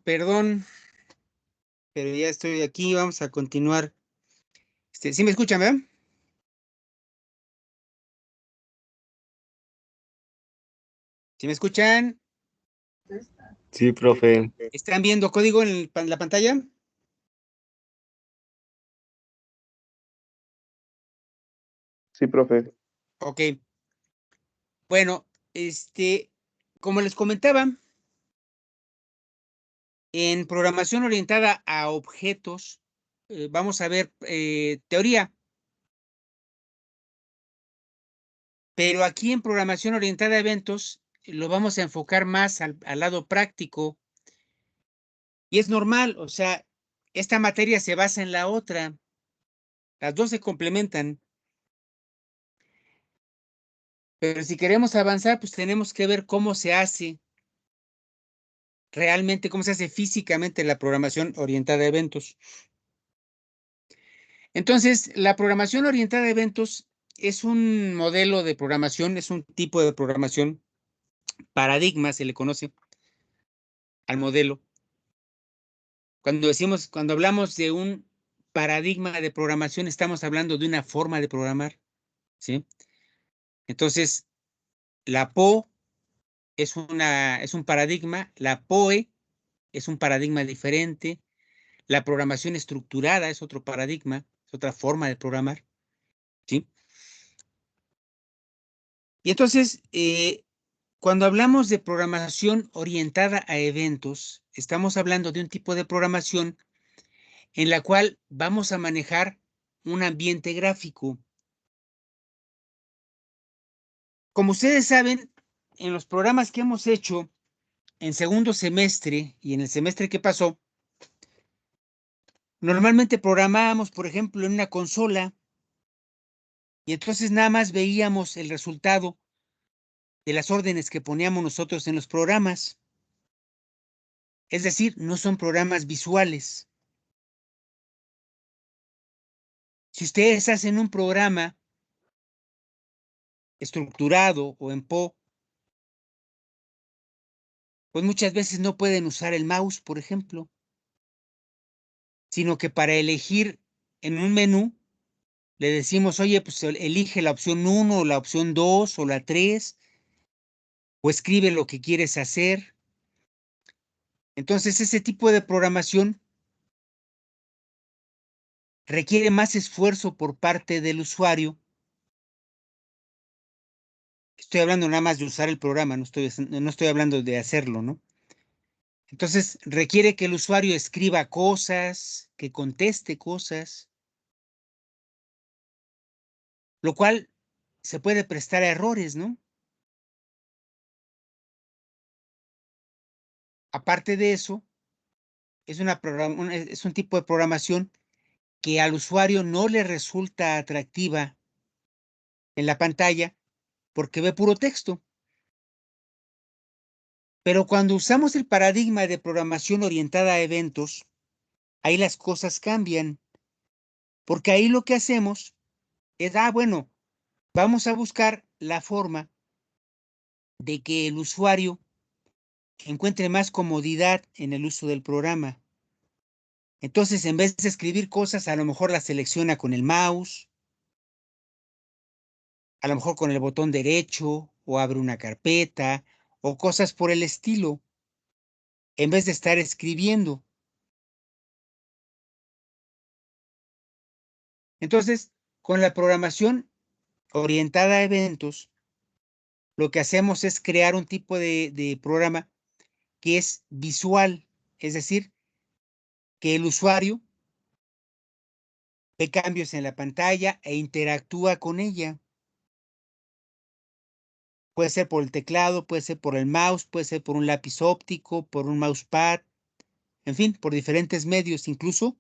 Perdón, pero ya estoy aquí. Vamos a continuar. ¿Sí me escuchan, verdad? ¿Sí me escuchan? Sí, profe. ¿Están viendo código en la pantalla? Sí, profe. Ok. Bueno, como les comentaba, en programación orientada a objetos, vamos a ver teoría, pero aquí en programación orientada a eventos lo vamos a enfocar más al lado práctico y es normal, o sea, esta materia se basa en la otra, las dos se complementan. Pero si queremos avanzar, pues tenemos que ver cómo se hace realmente, cómo se hace físicamente la programación orientada a eventos. Entonces, la programación orientada a eventos es un modelo de programación, es un tipo de programación, paradigma se le conoce al modelo. Cuando hablamos de un paradigma de programación, estamos hablando de una forma de programar, ¿sí? Entonces, la PO es un paradigma, la POE es un paradigma diferente. La programación estructurada es otro paradigma, es otra forma de programar, ¿sí? Y entonces, cuando hablamos de programación orientada a eventos, estamos hablando de un tipo de programación en la cual vamos a manejar un ambiente gráfico. Como ustedes saben, en los programas que hemos hecho en segundo semestre y en el semestre que pasó, normalmente programábamos, por ejemplo, en una consola y entonces nada más veíamos el resultado de las órdenes que poníamos nosotros en los programas. Es decir, no son programas visuales. Si ustedes hacen un programa estructurado o en PO, pues muchas veces no pueden usar el mouse, por ejemplo, sino que para elegir en un menú le decimos, oye, pues elige la opción 1 o la opción 2 o la 3 o escribe lo que quieres hacer. Entonces, ese tipo de programación requiere más esfuerzo por parte del usuario. Estoy hablando nada más de usar el programa, no estoy hablando de hacerlo, ¿no? Entonces, requiere que el usuario escriba cosas, que conteste cosas, lo cual se puede prestar a errores, ¿no? Aparte de eso, es un tipo de programación que al usuario no le resulta atractiva en la pantalla porque ve puro texto. Pero cuando usamos el paradigma de programación orientada a eventos, ahí las cosas cambian, porque ahí lo que hacemos es, bueno, vamos a buscar la forma de que el usuario encuentre más comodidad en el uso del programa. Entonces, en vez de escribir cosas, a lo mejor las selecciona con el mouse, a lo mejor con el botón derecho, o abre una carpeta, o cosas por el estilo, en vez de estar escribiendo. Entonces, con la programación orientada a eventos, lo que hacemos es crear un tipo de programa que es visual, es decir, que el usuario ve cambios en la pantalla e interactúa con ella. Puede ser por el teclado, puede ser por el mouse, puede ser por un lápiz óptico, por un mousepad, en fin, por diferentes medios, incluso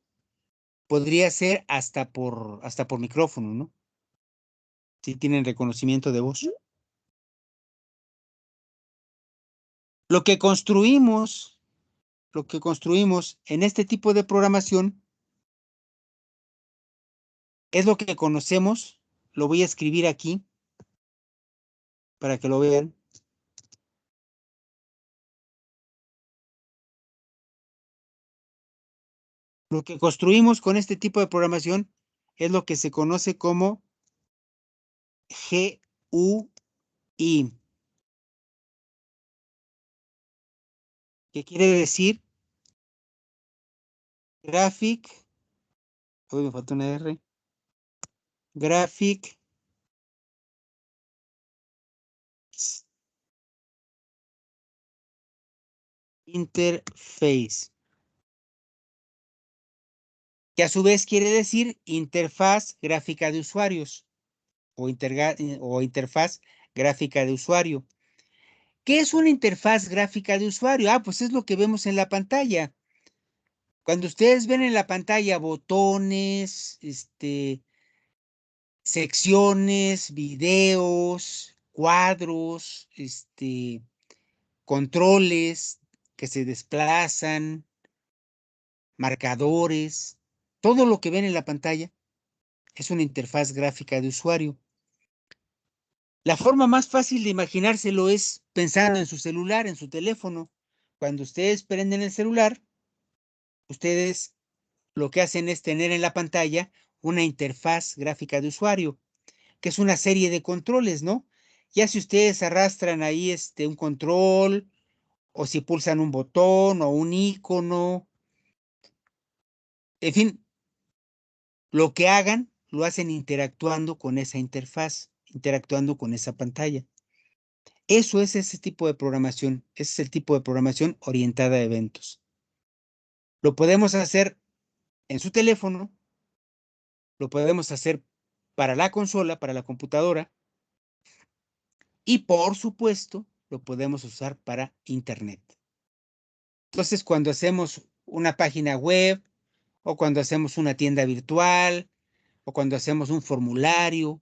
podría ser hasta por micrófono, ¿no? Si tienen reconocimiento de voz. Lo que construimos, lo que construimos en este tipo de programación es lo que conocemos, lo voy a escribir aquí para que lo vean. Lo que construimos con este tipo de programación es lo que se conoce como GUI, que quiere decir Graphic, hoy me falta una R, Graphic Interface, que a su vez quiere decir interfaz gráfica de usuarios o interfaz gráfica de usuario. ¿Qué es una interfaz gráfica de usuario? Ah, pues es lo que vemos en la pantalla. Cuando ustedes ven en la pantalla botones, secciones, videos, cuadros, controles que se desplazan, marcadores, todo lo que ven en la pantalla es una interfaz gráfica de usuario. La forma más fácil de imaginárselo es pensando en su celular, en su teléfono. Cuando ustedes prenden el celular, ustedes lo que hacen es tener en la pantalla una interfaz gráfica de usuario, que es una serie de controles, ¿no? Ya si ustedes arrastran ahí un control, o si pulsan un botón o un icono, en fin, lo que hagan, lo hacen interactuando con esa interfaz, interactuando con esa pantalla. Eso es ese tipo de programación, ese es el tipo de programación orientada a eventos. Lo podemos hacer en su teléfono, lo podemos hacer para la consola, para la computadora, y por supuesto, lo podemos usar para Internet. Entonces, cuando hacemos una página web, o cuando hacemos una tienda virtual, o cuando hacemos un formulario,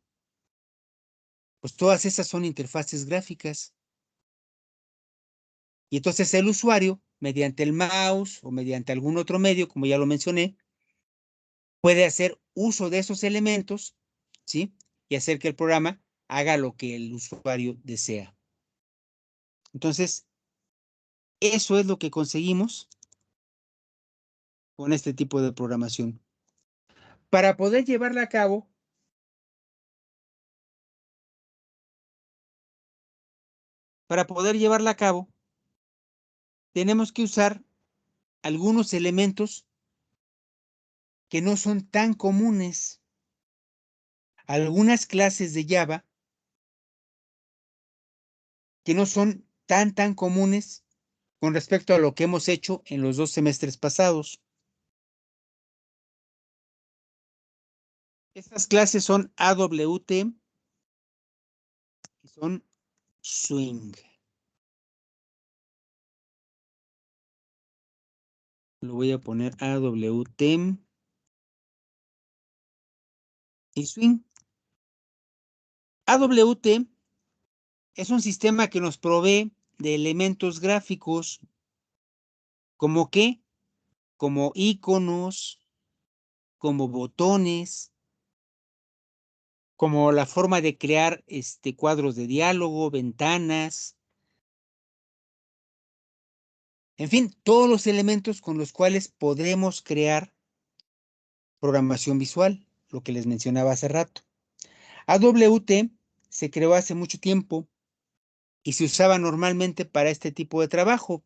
pues todas esas son interfaces gráficas. Y entonces el usuario, mediante el mouse o mediante algún otro medio, como ya lo mencioné, puede hacer uso de esos elementos, ¿sí? Y hacer que el programa haga lo que el usuario desea. Entonces, eso es lo que conseguimos con este tipo de programación. Para poder llevarla a cabo, tenemos que usar algunos elementos que no son tan comunes. Algunas clases de Java que no son tan comunes con respecto a lo que hemos hecho en los 2 semestres pasados. Estas clases son AWT y son Swing. Lo voy a poner AWT y Swing. AWT es un sistema que nos provee de elementos gráficos como qué, como iconos, como botones, como la forma de crear cuadros de diálogo, ventanas, en fin, todos los elementos con los cuales podemos crear programación visual, lo que les mencionaba hace rato. AWT se creó hace mucho tiempo y se usaba normalmente para este tipo de trabajo,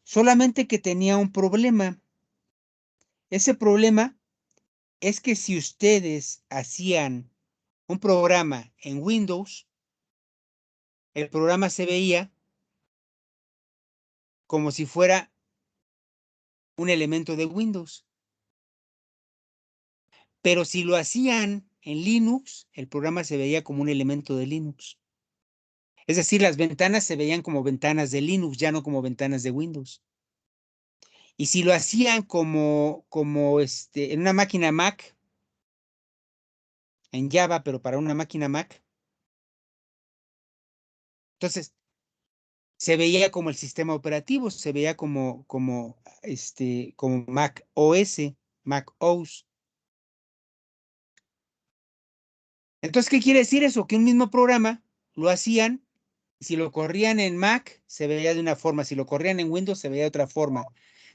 solamente que tenía un problema. Ese problema es que si ustedes hacían un programa en Windows, el programa se veía como si fuera un elemento de Windows. Pero si lo hacían en Linux, el programa se veía como un elemento de Linux. Es decir, las ventanas se veían como ventanas de Linux, ya no como ventanas de Windows. Y si lo hacían como en una máquina Mac, en Java, pero para una máquina Mac, entonces se veía como el sistema operativo, se veía como Mac OS, Mac OS. Entonces, ¿qué quiere decir eso? Que un mismo programa lo hacían, si lo corrían en Mac, se veía de una forma, si lo corrían en Windows, se veía de otra forma.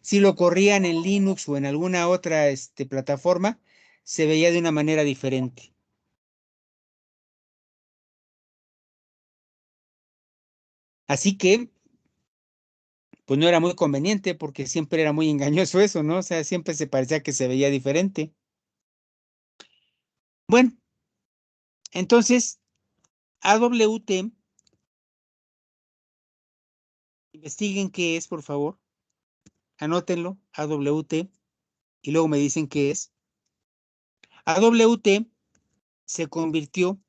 si lo corrían en Linux o en alguna otra plataforma, se veía de una manera diferente. Así que, pues no era muy conveniente porque siempre era muy engañoso eso, ¿no? O sea, siempre se parecía que se veía diferente. Bueno, entonces, AWT, investiguen qué es, por favor. Anótenlo, AWT, y luego me dicen qué es. AWT se convirtió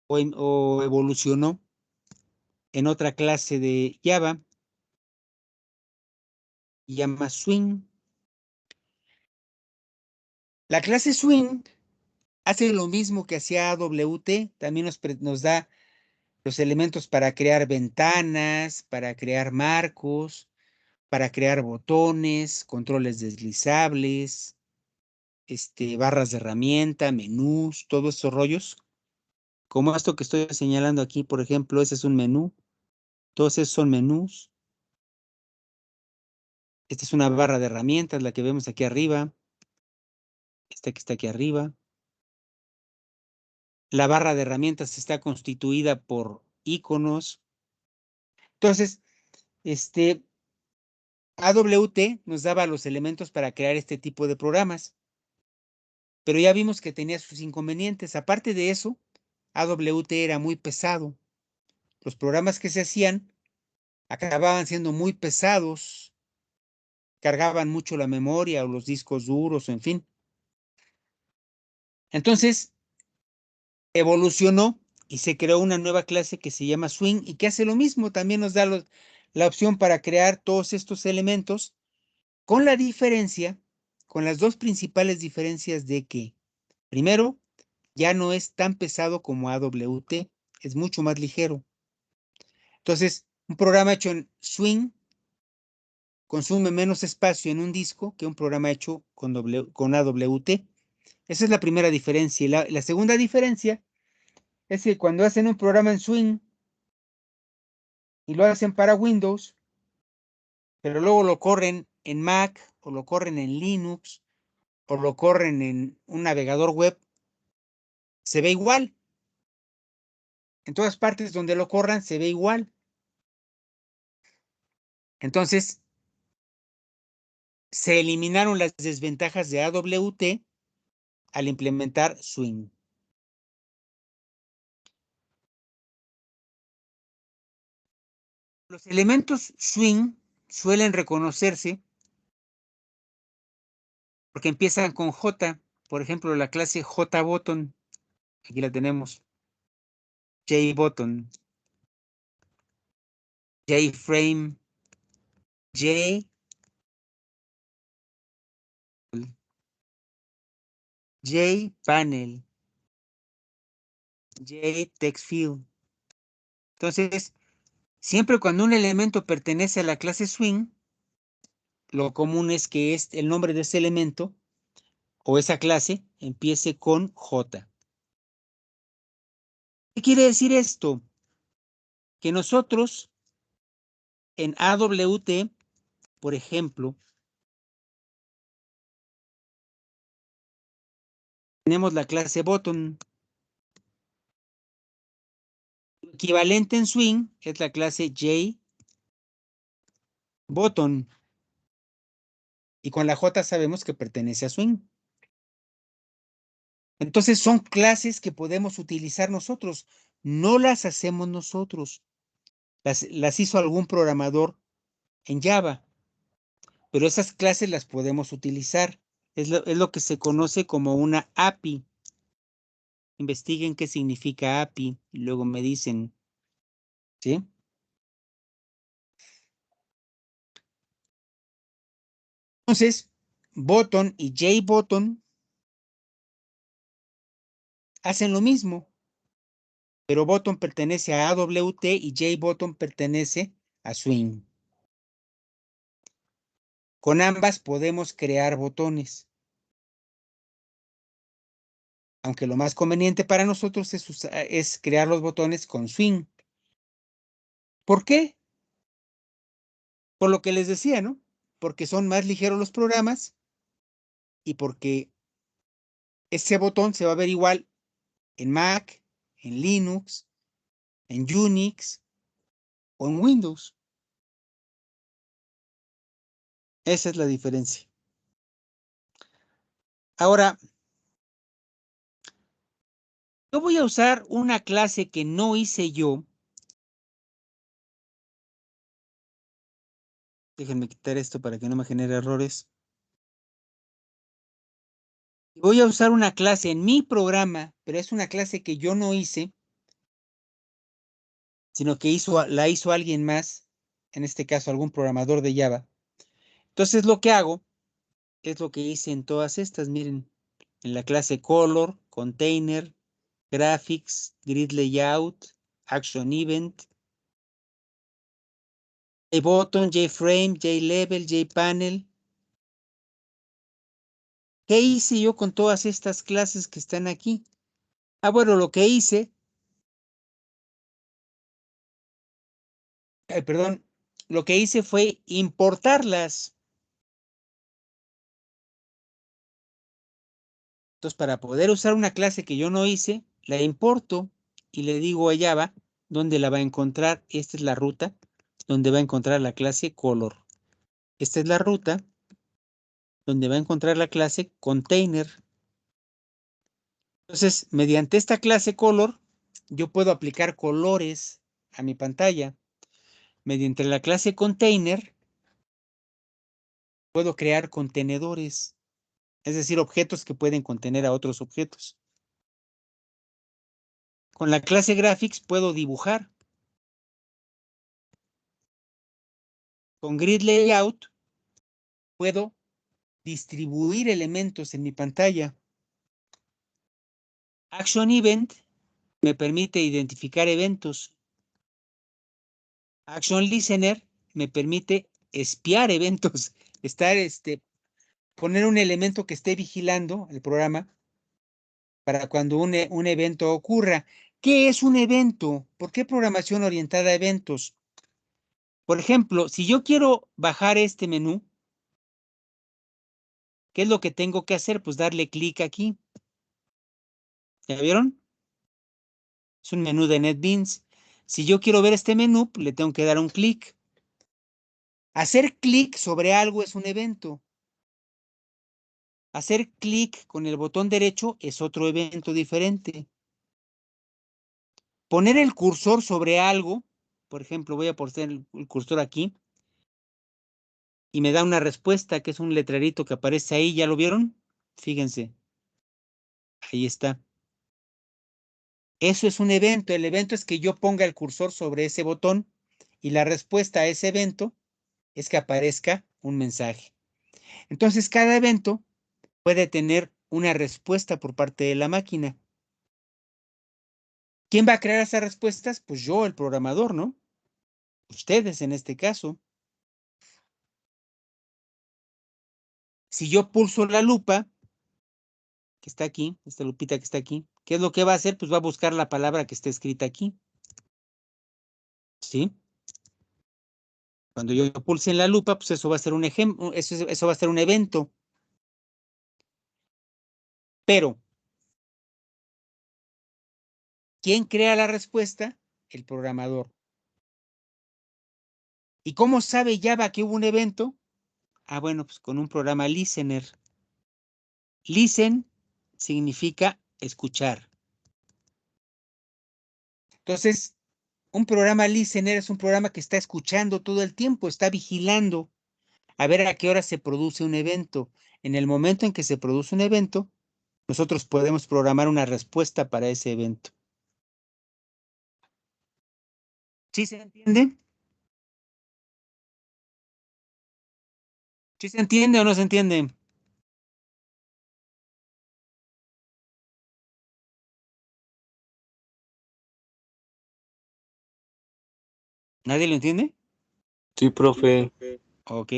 o evolucionó en otra clase de Java, llama Swing. La clase Swing hace lo mismo que hacía AWT, también nos da los elementos para crear ventanas, para crear marcos, para crear botones, controles deslizables, barras de herramienta, menús, todos estos rollos. Como esto que estoy señalando aquí, por ejemplo, ese es un menú. Todos esos son menús. Esta es una barra de herramientas, la que vemos aquí arriba. Esta que está aquí arriba. La barra de herramientas está constituida por iconos. Entonces, AWT nos daba los elementos para crear este tipo de programas. Pero ya vimos que tenía sus inconvenientes. Aparte de eso, AWT era muy pesado. Los programas que se hacían acababan siendo muy pesados, cargaban mucho la memoria o los discos duros, en fin. Entonces, evolucionó y se creó una nueva clase que se llama Swing y que hace lo mismo. También nos da la opción para crear todos estos elementos con la diferencia, con las dos principales diferencias de que, primero, ya no es tan pesado como AWT, es mucho más ligero. Entonces, un programa hecho en Swing consume menos espacio en un disco que un programa hecho con AWT. Esa es la primera diferencia. Y la segunda diferencia es que cuando hacen un programa en Swing y lo hacen para Windows, pero luego lo corren en Mac o lo corren en Linux o lo corren en un navegador web, se ve igual. En todas partes donde lo corran se ve igual. Entonces, se eliminaron las desventajas de AWT al implementar Swing. Los elementos Swing suelen reconocerse porque empiezan con J. Por ejemplo, la clase JButton. Aquí la tenemos. JButton. JFrame. J. JPanel. JTextField. Entonces, siempre cuando un elemento pertenece a la clase Swing, lo común es que el nombre de ese elemento o esa clase empiece con J. ¿Qué quiere decir esto? Que nosotros en AWT, por ejemplo, tenemos la clase Button. Lo equivalente en Swing es la clase JButton. Y con la J sabemos que pertenece a Swing. Entonces son clases que podemos utilizar nosotros. No las hacemos nosotros. Las hizo algún programador en Java. Pero esas clases las podemos utilizar. Es lo que se conoce como una API. Investiguen qué significa API y luego me dicen, ¿sí? Entonces, Button y JButton hacen lo mismo, pero Button pertenece a AWT y JButton pertenece a Swing. Con ambas podemos crear botones. Aunque lo más conveniente para nosotros es crear los botones con Swing. ¿Por qué? Por lo que les decía, ¿no? porque son más ligeros los programas y porque ese botón se va a ver igual en Mac, en Linux, en Unix o en Windows. Esa es la diferencia. Ahora, yo voy a usar una clase que no hice yo. Déjenme quitar esto para que no me genere errores. Voy a usar una clase en mi programa, pero es una clase que yo no hice, sino que la hizo alguien más, en este caso algún programador de Java. Entonces lo que hago es lo que hice en todas estas, miren, en la clase Color, Container, Graphics, Grid Layout, Action Event, JButton, JFrame, JLevel, JPanel. ¿Qué hice yo con todas estas clases que están aquí? Ah, bueno, lo que hice, perdón, lo que hice fue importarlas. Entonces, para poder usar una clase que yo no hice, la importo y le digo a Java dónde la va a encontrar. Esta es la ruta donde va a encontrar la clase Color. Esta es la ruta donde va a encontrar la clase Container. Entonces, mediante esta clase Color, yo puedo aplicar colores a mi pantalla. Mediante la clase Container, puedo crear contenedores, es decir, objetos que pueden contener a otros objetos. Con la clase Graphics puedo dibujar. Con Grid Layout puedo distribuir elementos en mi pantalla. Action Event me permite identificar eventos. Action Listener me permite espiar eventos, poner un elemento que esté vigilando el programa para cuando un evento ocurra. ¿Qué es un evento? ¿Por qué programación orientada a eventos? Por ejemplo, si yo quiero bajar este menú, ¿qué es lo que tengo que hacer? Pues darle clic aquí. ¿Ya vieron? Es un menú de NetBeans. Si yo quiero ver este menú, pues le tengo que dar un clic. Hacer clic sobre algo es un evento. Hacer clic con el botón derecho es otro evento diferente. Poner el cursor sobre algo, por ejemplo, voy a poner el cursor aquí y me da una respuesta que es un letrerito que aparece ahí. ¿Ya lo vieron? Fíjense. Ahí está. Eso es un evento. El evento es que yo ponga el cursor sobre ese botón y la respuesta a ese evento es que aparezca un mensaje. Entonces, cada evento puede tener una respuesta por parte de la máquina. ¿Quién va a crear esas respuestas? Pues yo, el programador, ¿no? Ustedes en este caso. Si yo pulso la lupa, que está aquí, esta lupita que está aquí, ¿qué es lo que va a hacer? Pues va a buscar la palabra que está escrita aquí. ¿Sí? Cuando yo pulse en la lupa, pues eso va a ser un ejemplo, eso va a ser un evento. Pero, ¿quién crea la respuesta? El programador. ¿Y cómo sabe Java que hubo un evento? Ah, bueno, pues con un programa listener. Listen significa escuchar. Entonces, un programa listener es un programa que está escuchando todo el tiempo, está vigilando a ver a qué hora se produce un evento. En el momento en que se produce un evento, nosotros podemos programar una respuesta para ese evento. ¿Sí se entiende? ¿Sí se entiende o no se entiende? ¿Nadie lo entiende? Sí, profe. Ok.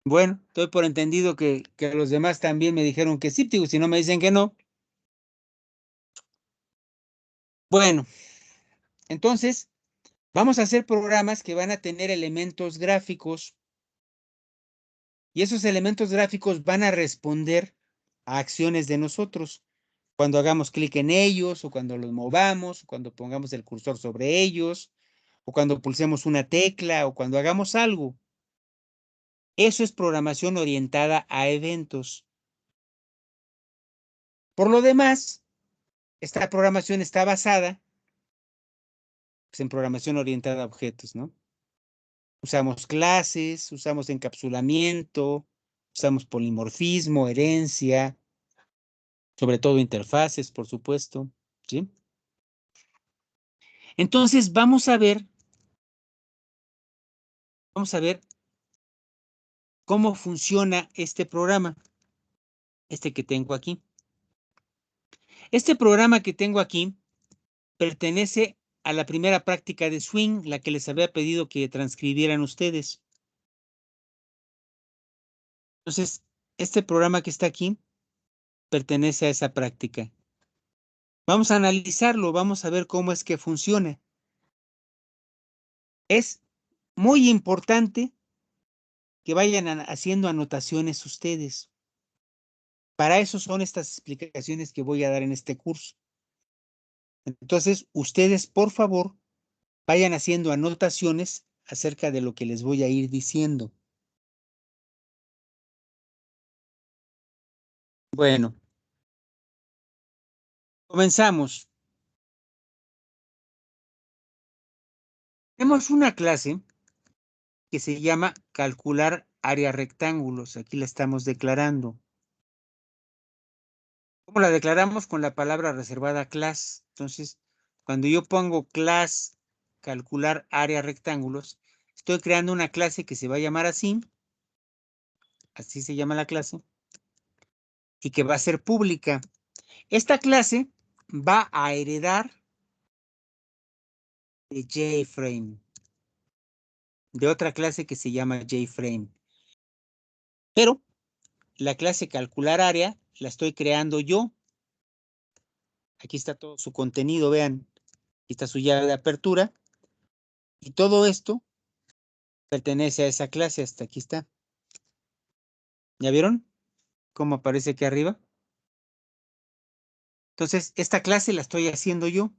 Bueno, estoy por entendido que los demás también me dijeron que sí, digo, si no me dicen que no. Bueno, entonces Vamos a hacer programas que van a tener elementos gráficos y esos elementos gráficos van a responder a acciones de nosotros. Cuando hagamos clic en ellos, o cuando los movamos, o cuando pongamos el cursor sobre ellos, o cuando pulsemos una tecla, o cuando hagamos algo. Eso es programación orientada a eventos. Por lo demás, esta programación está basada pues, en programación orientada a objetos, ¿no? Usamos clases, usamos encapsulamiento, usamos polimorfismo, herencia, sobre todo interfaces, por supuesto, ¿sí? Entonces, vamos a ver cómo funciona este programa, este que tengo aquí. Este programa que tengo aquí pertenece a la primera práctica de swing, la que les había pedido que transcribieran ustedes. Entonces, este programa que está aquí pertenece a esa práctica. Vamos a analizarlo, vamos a ver cómo es que funciona. Es muy importante que vayan haciendo anotaciones ustedes. Para eso son estas explicaciones que voy a dar en este curso. Entonces, ustedes, por favor, vayan haciendo anotaciones acerca de lo que les voy a ir diciendo. Bueno, comenzamos. Tenemos una clase que se llama calcular área rectángulos. Aquí la estamos declarando. ¿Cómo la declaramos? Con la palabra reservada class. Entonces, cuando yo pongo class calcular área rectángulos, estoy creando una clase que se va a llamar así se llama la clase, y que va a ser pública. Esta clase va a heredar de JFrame, de otra clase que se llama JFrame. Pero la clase calcular área la estoy creando yo. Aquí está todo su contenido, vean. Aquí está su llave de apertura. Y todo esto pertenece a esa clase. Hasta aquí está. ¿Ya vieron cómo aparece aquí arriba? Entonces, esta clase la estoy haciendo yo.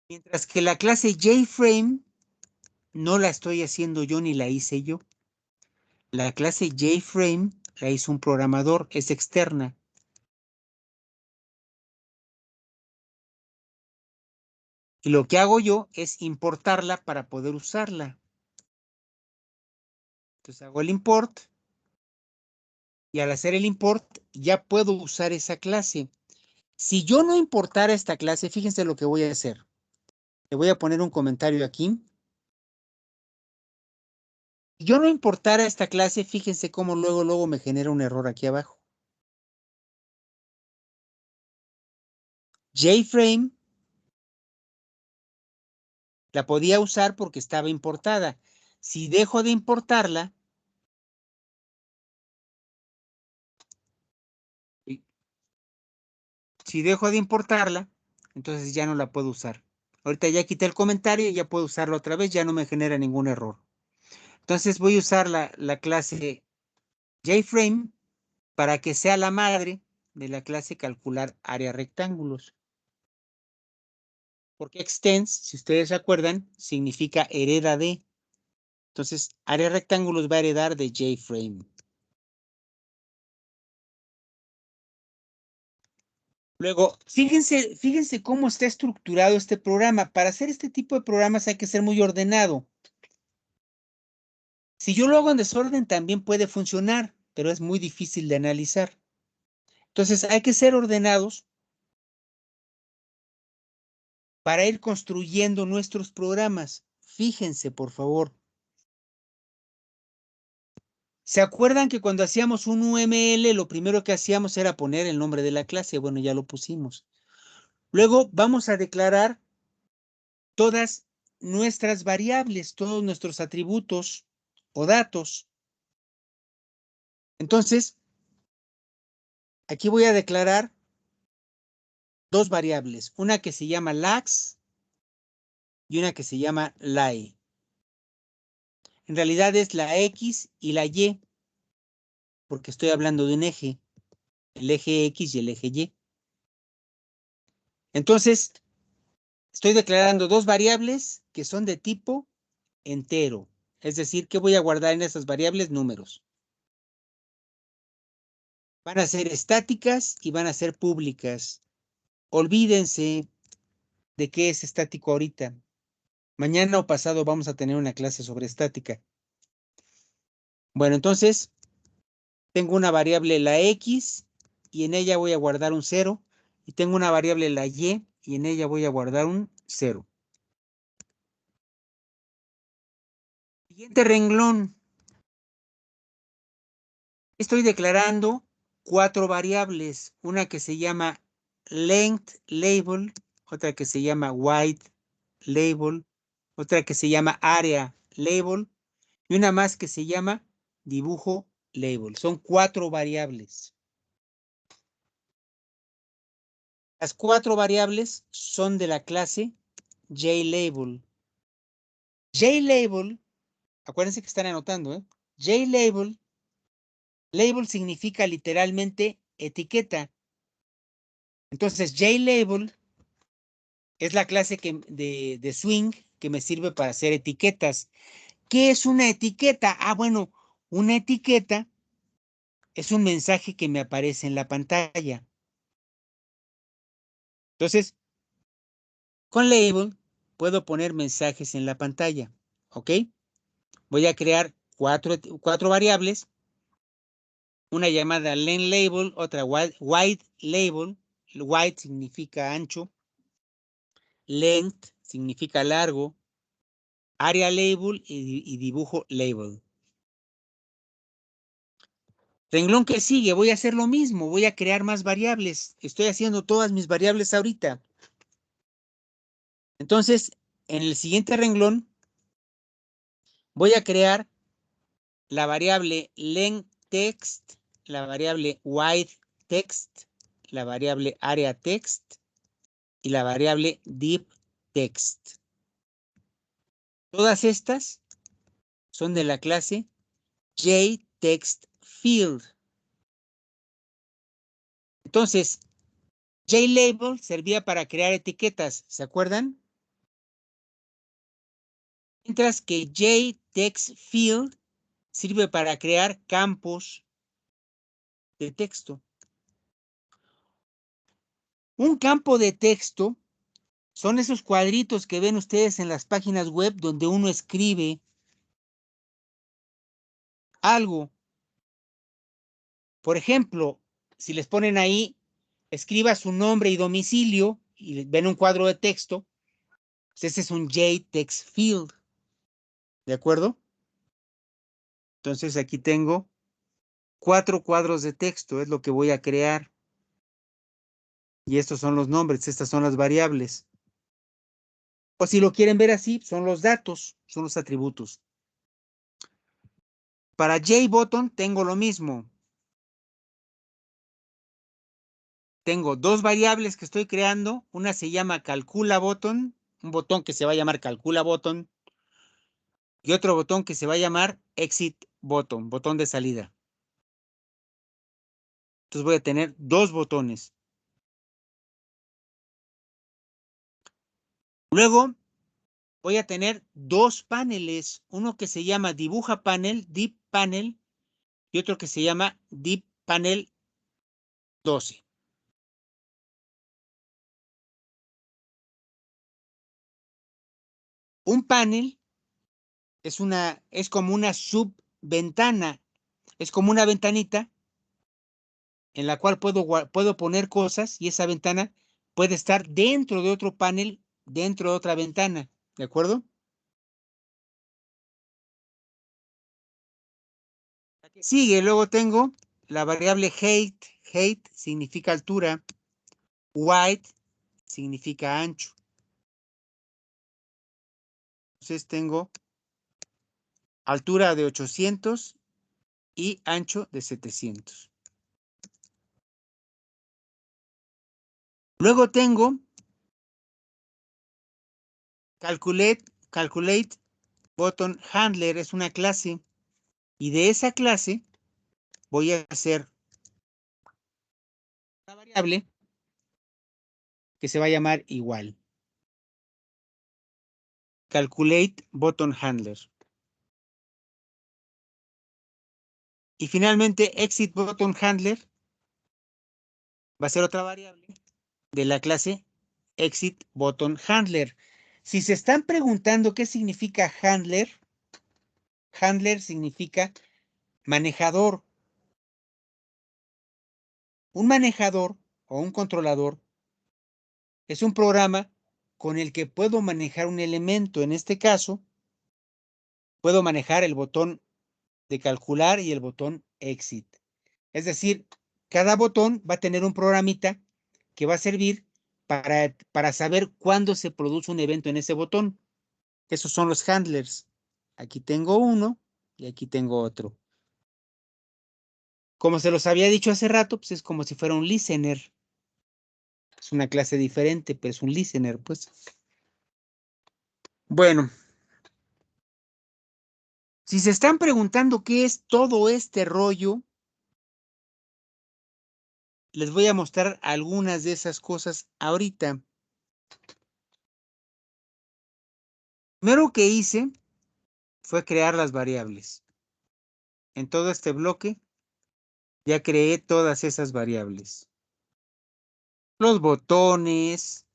Mientras que la clase JFrame no la estoy haciendo yo ni la hice yo. La clase JFrame la hizo un programador, es externa. Y lo que hago yo es importarla para poder usarla. Entonces hago el import y al hacer el import ya puedo usar esa clase. Si yo no importara esta clase, fíjense lo que voy a hacer. Le voy a poner un comentario aquí. Si yo no importara esta clase, fíjense cómo luego me genera un error aquí abajo. JFrame la podía usar porque estaba importada. Si dejo de importarla, entonces ya no la puedo usar. Ahorita ya quité el comentario y ya puedo usarla otra vez, ya no me genera ningún error. Entonces voy a usar la clase JFrame para que sea la madre de la clase calcular área rectángulos. Porque extends, si ustedes se acuerdan, significa hereda de. Entonces, área rectángulos va a heredar de JFrame. Luego, fíjense cómo está estructurado este programa. Para hacer este tipo de programas hay que ser muy ordenado. Si yo lo hago en desorden, también puede funcionar, pero es muy difícil de analizar. Entonces, hay que ser ordenados para ir construyendo nuestros programas. Fíjense, por favor. ¿Se acuerdan que cuando hacíamos un UML, lo primero que hacíamos era poner el nombre de la clase? Bueno, ya lo pusimos. Luego vamos a declarar todas nuestras variables, todos nuestros atributos o datos. Entonces, aquí voy a declarar dos variables, una que se llama lax y una que se llama lie. En realidad es la X y la Y, porque estoy hablando de un eje, el eje X y el eje Y. Entonces, estoy declarando dos variables que son de tipo entero. Es decir, que voy a guardar en esas variables números. Van a ser estáticas y van a ser públicas. Olvídense de qué es estático ahorita. Mañana o pasado vamos a tener una clase sobre estática. Bueno, entonces tengo una variable la X y en ella voy a guardar un 0. Y tengo una variable la Y y en ella voy a guardar un 0. Siguiente renglón. Estoy declarando 4 variables. Una que se llama length label, otra que se llama width label, otra que se llama area label y una más que se llama dibujo label. Son 4 variables. Las 4 variables son de la clase JLabel. JLabel, acuérdense que están anotando, ¿eh? JLabel, label significa literalmente etiqueta. Entonces, JLabel es la clase de Swing que me sirve para hacer etiquetas. ¿Qué es una etiqueta? Ah, bueno, una etiqueta es un mensaje que me aparece en la pantalla. Entonces, con label puedo poner mensajes en la pantalla, ¿ok? Voy a crear cuatro variables, una llamada len label, otra wide label, wide significa ancho, length significa largo, area label y dibujo label. Renglón que sigue, voy a hacer lo mismo, voy a crear más variables. Estoy haciendo todas mis variables ahorita. Entonces, en el siguiente renglón, voy a crear la variable lengText, la variable WideText, la variable AreaText y la variable DeepText. Todas estas son de la clase JTextField. Entonces, JLabel servía para crear etiquetas, ¿se acuerdan? Mientras que JTextField sirve para crear campos de texto. Un campo de texto son esos cuadritos que ven ustedes en las páginas web donde uno escribe algo. Por ejemplo, si les ponen ahí, escriba su nombre y domicilio y ven un cuadro de texto, pues ese es un JTextField. ¿De acuerdo? Entonces aquí tengo 4 cuadros de texto, es lo que voy a crear. Y estos son los nombres, estas son las variables. O si lo quieren ver así, son los datos, son los atributos. Para JButton tengo lo mismo. Tengo 2 variables que estoy creando. Una se llama calculaButton, un botón que se va a llamar calculaButton, y otro botón que se va a llamar exitButton, botón de salida. Entonces voy a tener 2 botones. Luego voy a tener 2 paneles, uno que se llama dibuja panel, Deep Panel, y otro que se llama Deep Panel 12. Un panel es como una subventana, es como una ventanita en la cual puedo poner cosas y esa ventana puede estar dentro de otro panel, dentro de otra ventana, ¿de acuerdo? Sigue, luego tengo la variable height significa altura, width significa ancho. Entonces tengo altura de 800 y ancho de 700. Luego tengo Calculate button handler es una clase y de esa clase voy a hacer una variable que se va a llamar igual. Calculate button handler. Y finalmente exit button handler va a ser otra variable de la clase exit button handler. Si se están preguntando qué significa handler, handler significa manejador. Un manejador o un controlador es un programa con el que puedo manejar un elemento. En este caso, puedo manejar el botón de calcular y el botón exit. Es decir, cada botón va a tener un programita que va a servir para saber cuándo se produce un evento en ese botón. Esos son los handlers. Aquí tengo uno y aquí tengo otro. Como se los había dicho hace rato, pues es como si fuera un listener. Es una clase diferente, pero es un listener, pues. Bueno, si se están preguntando qué es todo este rollo, les voy a mostrar algunas de esas cosas ahorita. Primero que hice fue crear las variables. En todo este bloque ya creé todas esas variables. Los botones,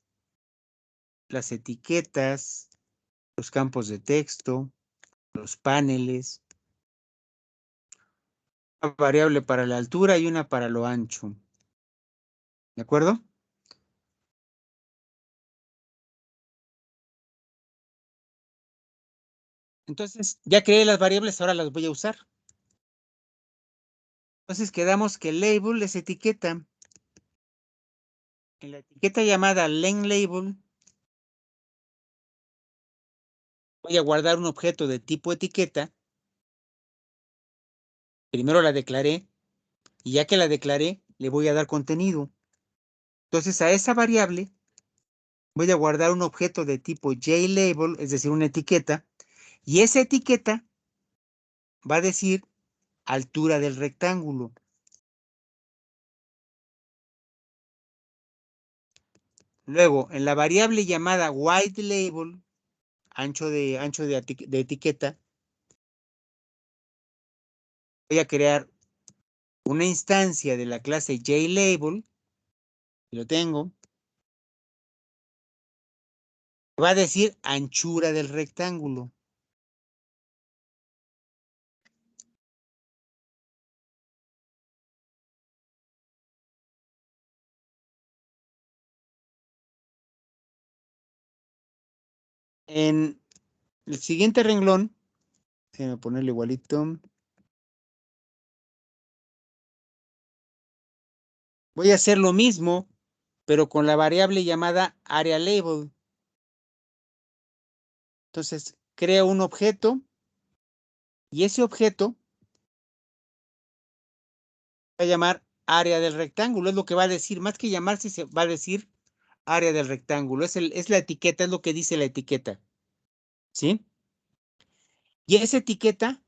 las etiquetas, los campos de texto, los paneles, una variable para la altura y una para lo ancho. ¿De acuerdo? Entonces, ya creé las variables, ahora las voy a usar. Entonces quedamos que label es etiqueta. En la etiqueta llamada lenLabel voy a guardar un objeto de tipo etiqueta. Primero la declaré y ya que la declaré, le voy a dar contenido. Entonces a esa variable voy a guardar un objeto de tipo JLabel, es decir, una etiqueta, y esa etiqueta va a decir altura del rectángulo. Luego, en la variable llamada WidthLabel, ancho de etiqueta, voy a crear una instancia de la clase JLabel, lo tengo, va a decir anchura del rectángulo. En el siguiente renglón, déjenme ponerlo igualito. Voy a hacer lo mismo, pero con la variable llamada AreaLabel. Entonces, creo un objeto y ese objeto va a llamar área del rectángulo. Es lo que va a decir, más que llamarse, se va a decir área del rectángulo. Es la etiqueta, es lo que dice la etiqueta. ¿Sí? Y esa etiqueta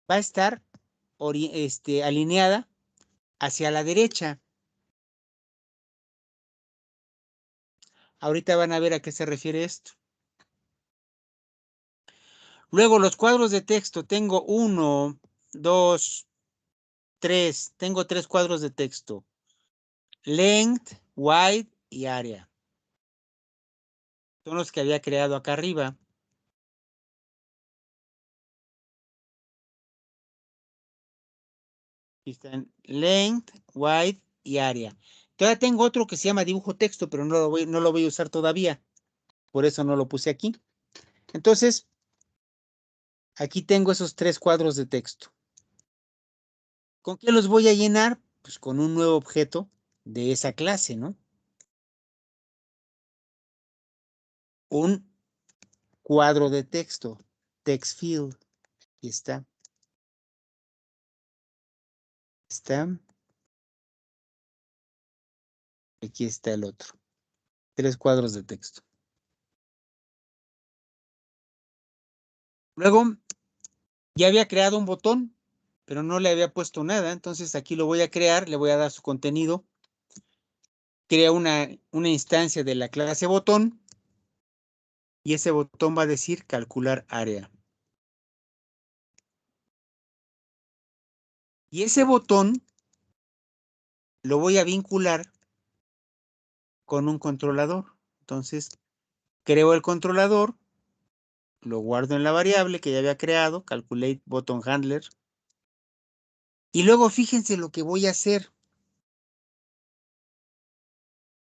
va a estar alineada hacia la derecha. Ahorita van a ver a qué se refiere esto. Luego los cuadros de texto. Tengo 1, 2, 3. Tengo 3 cuadros de texto. Length, width y area. Son los que había creado acá arriba. Aquí están length, width y area. Todavía tengo otro que se llama dibujo texto, pero no lo voy a usar todavía. Por eso no lo puse aquí. Entonces, aquí tengo esos 3 cuadros de texto. ¿Con qué los voy a llenar? Pues con un nuevo objeto de esa clase, ¿no? Un cuadro de texto, text field. Aquí está. Está. Aquí está el otro. 3 cuadros de texto. Luego, ya había creado un botón, pero no le había puesto nada. Entonces aquí lo voy a crear, le voy a dar su contenido. Crea una instancia de la clase botón y ese botón va a decir calcular área. Y ese botón lo voy a vincular con un controlador. Entonces, creo el controlador, lo guardo en la variable que ya había creado, calculate button handler. Y luego fíjense lo que voy a hacer.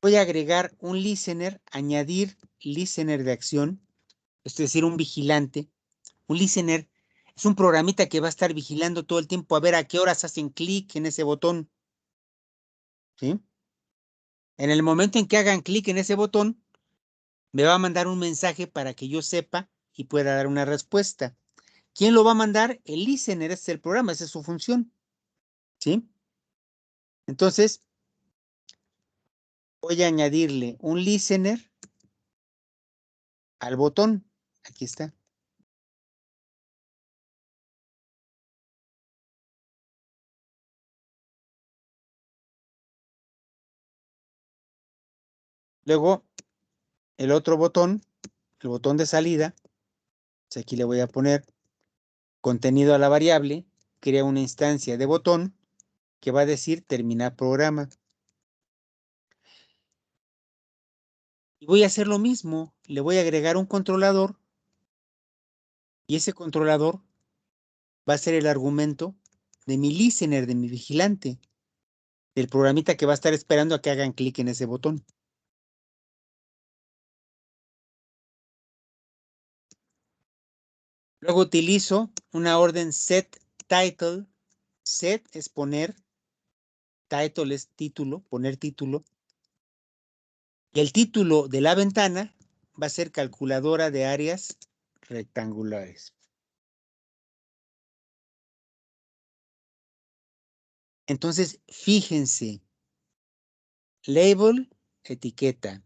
Voy a agregar un listener, añadir listener de acción, es decir, un vigilante. Un listener es un programita que va a estar vigilando todo el tiempo a ver a qué horas hacen clic en ese botón. ¿Sí? En el momento en que hagan clic en ese botón, me va a mandar un mensaje para que yo sepa y pueda dar una respuesta. ¿Quién lo va a mandar? El listener, ese es el programa, esa es su función. ¿Sí? Entonces, voy a añadirle un listener al botón. Aquí está. Luego, el otro botón, el botón de salida, pues aquí le voy a poner contenido a la variable, crea una instancia de botón que va a decir terminar programa. Y voy a hacer lo mismo, le voy a agregar un controlador y ese controlador va a ser el argumento de mi listener, de mi vigilante, del programita que va a estar esperando a que hagan clic en ese botón. Luego utilizo una orden set title. Set es poner, title es título, poner título. Y el título de la ventana va a ser calculadora de áreas rectangulares. Entonces, fíjense, label, etiqueta.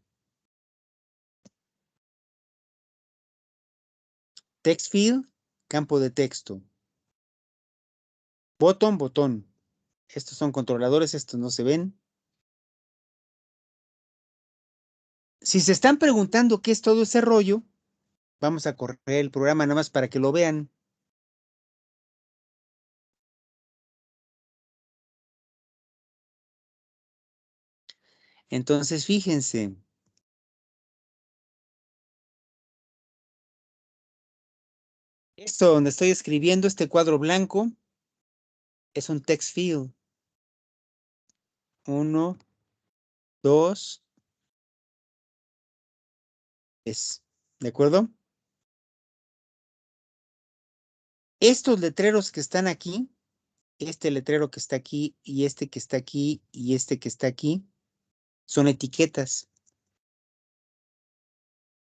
Text field, campo de texto. Botón, botón. Estos son controladores, estos no se ven. Si se están preguntando qué es todo ese rollo, vamos a correr el programa nada más para que lo vean. Entonces, fíjense. Esto donde estoy escribiendo, este cuadro blanco, es un text field. 1, 2, es. ¿De acuerdo? Estos letreros que están aquí, este letrero que está aquí y este que está aquí y este que está aquí, son etiquetas.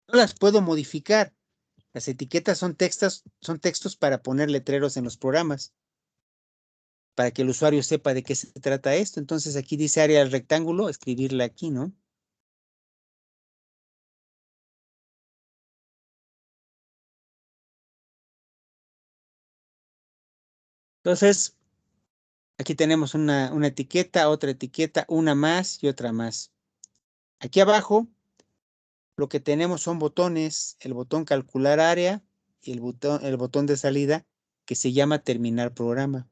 No las puedo modificar. Las etiquetas son textos para poner letreros en los programas, para que el usuario sepa de qué se trata esto. Entonces aquí dice área del rectángulo, escribirla aquí, ¿no? Entonces, aquí tenemos una etiqueta, otra etiqueta, una más y otra más. Aquí abajo, lo que tenemos son botones, el botón calcular área y el botón de salida que se llama terminar programa.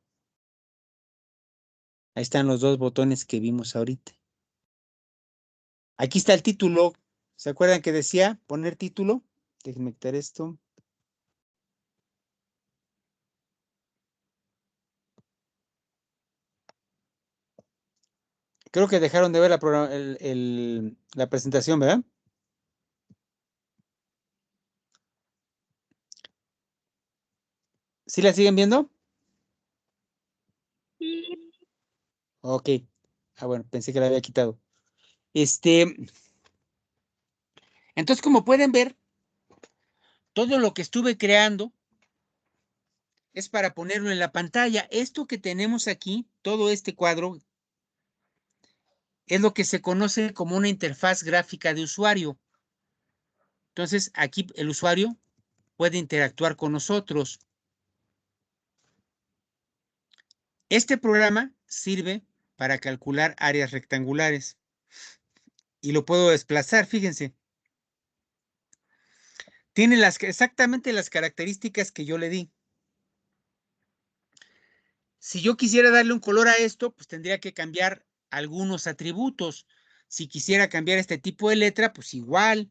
Ahí están los dos botones que vimos ahorita. Aquí está el título. ¿Se acuerdan que decía poner título? Déjenme quitar esto. Creo que dejaron de ver la presentación, ¿verdad? ¿Sí la siguen viendo? Sí. Ok. Ah, bueno, pensé que la había quitado. Entonces, como pueden ver, todo lo que estuve creando es para ponerlo en la pantalla. Esto que tenemos aquí, todo este cuadro, es lo que se conoce como una interfaz gráfica de usuario. Entonces, aquí el usuario puede interactuar con nosotros. Este programa sirve para calcular áreas rectangulares y lo puedo desplazar, fíjense. Tiene exactamente las características que yo le di. Si yo quisiera darle un color a esto, pues tendría que cambiar algunos atributos. Si quisiera cambiar este tipo de letra, pues igual.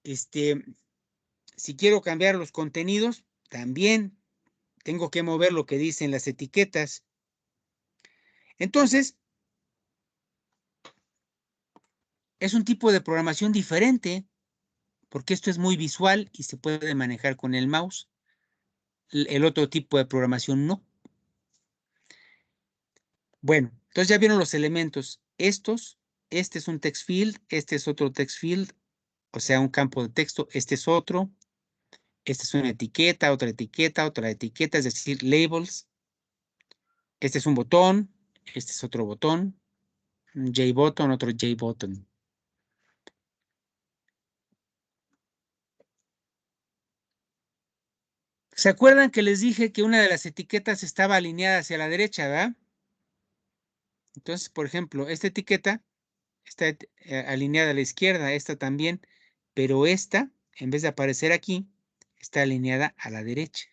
Si quiero cambiar los contenidos, también tengo que mover lo que dicen las etiquetas. Entonces, es un tipo de programación diferente, porque esto es muy visual y se puede manejar con el mouse. El otro tipo de programación no. Bueno, entonces ya vieron los elementos. Este es un text field, este es otro text field, o sea, un campo de texto, este es otro, esta es una etiqueta, otra etiqueta, es decir, labels. Este es un botón, este es otro botón, un JButton, otro JButton. ¿Se acuerdan que les dije que una de las etiquetas estaba alineada hacia la derecha, verdad? Entonces, por ejemplo, esta etiqueta está alineada a la izquierda, esta también, pero esta, en vez de aparecer aquí, está alineada a la derecha.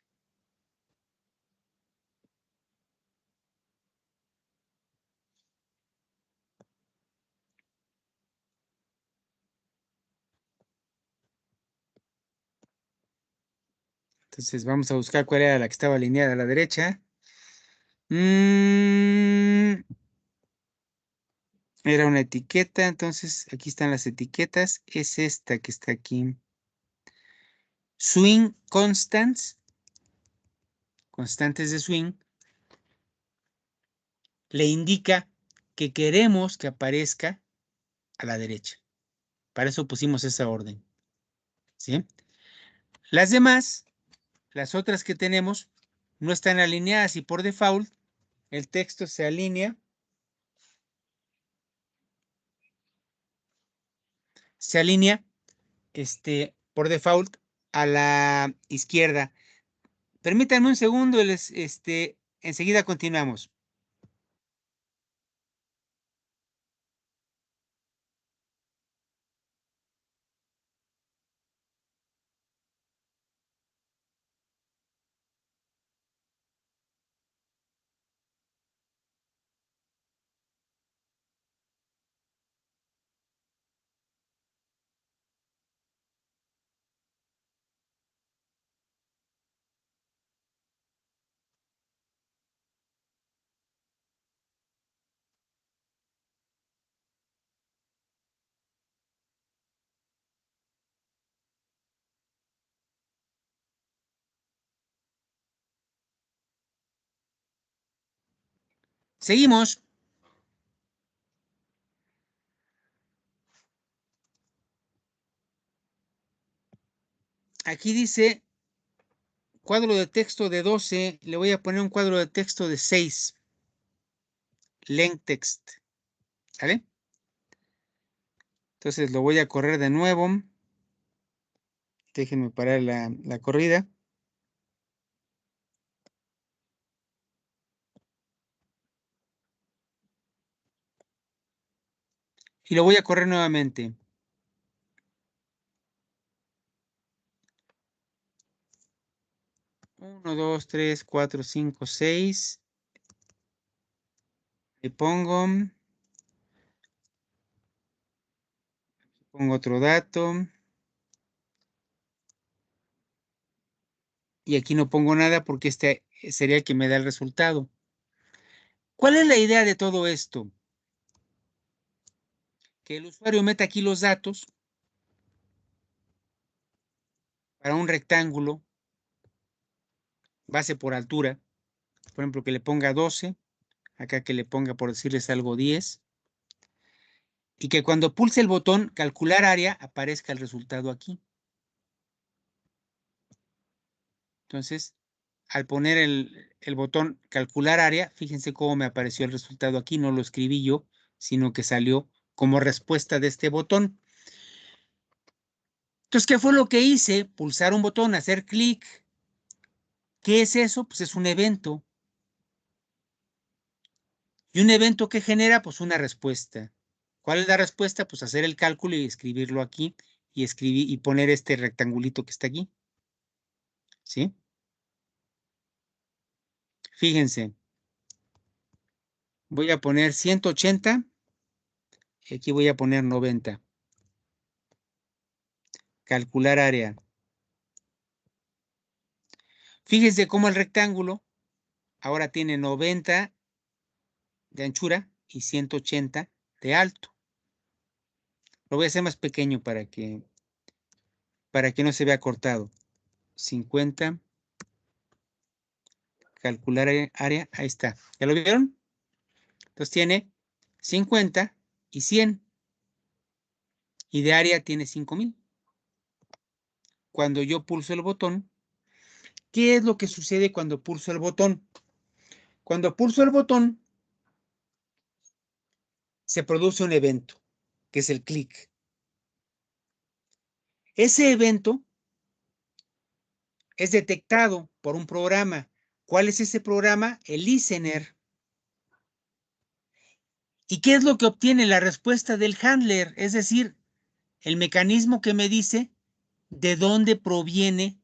Entonces vamos a buscar cuál era la que estaba alineada a la derecha. Era una etiqueta, entonces aquí están las etiquetas. Es esta que está aquí. Swing constants, constantes de swing, le indica que queremos que aparezca a la derecha. Para eso pusimos esa orden. ¿Sí? Las demás, las otras que tenemos, no están alineadas y por default el texto se alinea por default a la izquierda. Permítanme un segundo, enseguida continuamos. Seguimos. Aquí dice cuadro de texto de 12, le voy a poner un cuadro de texto de 6. Length text. ¿Sale? Entonces lo voy a correr de nuevo. Déjenme parar la corrida. Y lo voy a correr nuevamente. Uno, 2, 3, 4, 5, 6. Le pongo otro dato. Y aquí no pongo nada porque este sería el que me da el resultado. ¿Cuál es la idea de todo esto? Que el usuario meta aquí los datos para un rectángulo, base por altura. Por ejemplo, que le ponga 12. Acá que le ponga, por decirles algo, 10. Y que cuando pulse el botón calcular área aparezca el resultado aquí. Entonces, al poner el botón calcular área, fíjense cómo me apareció el resultado aquí. No lo escribí yo, sino que salió como respuesta de este botón. Entonces, ¿qué fue lo que hice? Pulsar un botón, hacer clic. ¿Qué es eso? Pues es un evento. ¿Y un evento que genera? Pues una respuesta. ¿Cuál es la respuesta? Pues hacer el cálculo y escribirlo aquí y escribir y poner este rectangulito que está aquí. ¿Sí? Fíjense. Voy a poner 180 y aquí voy a poner 90. Calcular área. Fíjense cómo el rectángulo ahora tiene 90 de anchura y 180 de alto. Lo voy a hacer más pequeño para que no se vea cortado. 50. Calcular área. Ahí está. ¿Ya lo vieron? Entonces tiene 50 y 100. Y de área tiene 5000. Cuando yo pulso el botón, ¿qué es lo que sucede cuando pulso el botón? Cuando pulso el botón, se produce un evento, que es el clic. Ese evento es detectado por un programa. ¿Cuál es ese programa? El listener. ¿Y qué es lo que obtiene la respuesta del handler? Es decir, el mecanismo que me dice de dónde proviene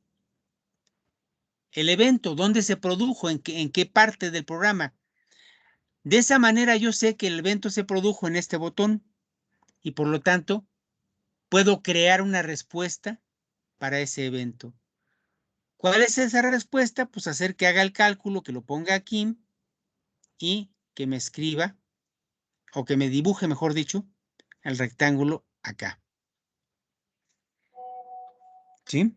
el evento, dónde se produjo, en qué parte del programa. De esa manera yo sé que el evento se produjo en este botón y por lo tanto puedo crear una respuesta para ese evento. ¿Cuál es esa respuesta? Pues hacer que haga el cálculo, que lo ponga aquí y que me escriba o que me dibuje, mejor dicho, el rectángulo acá. ¿Sí?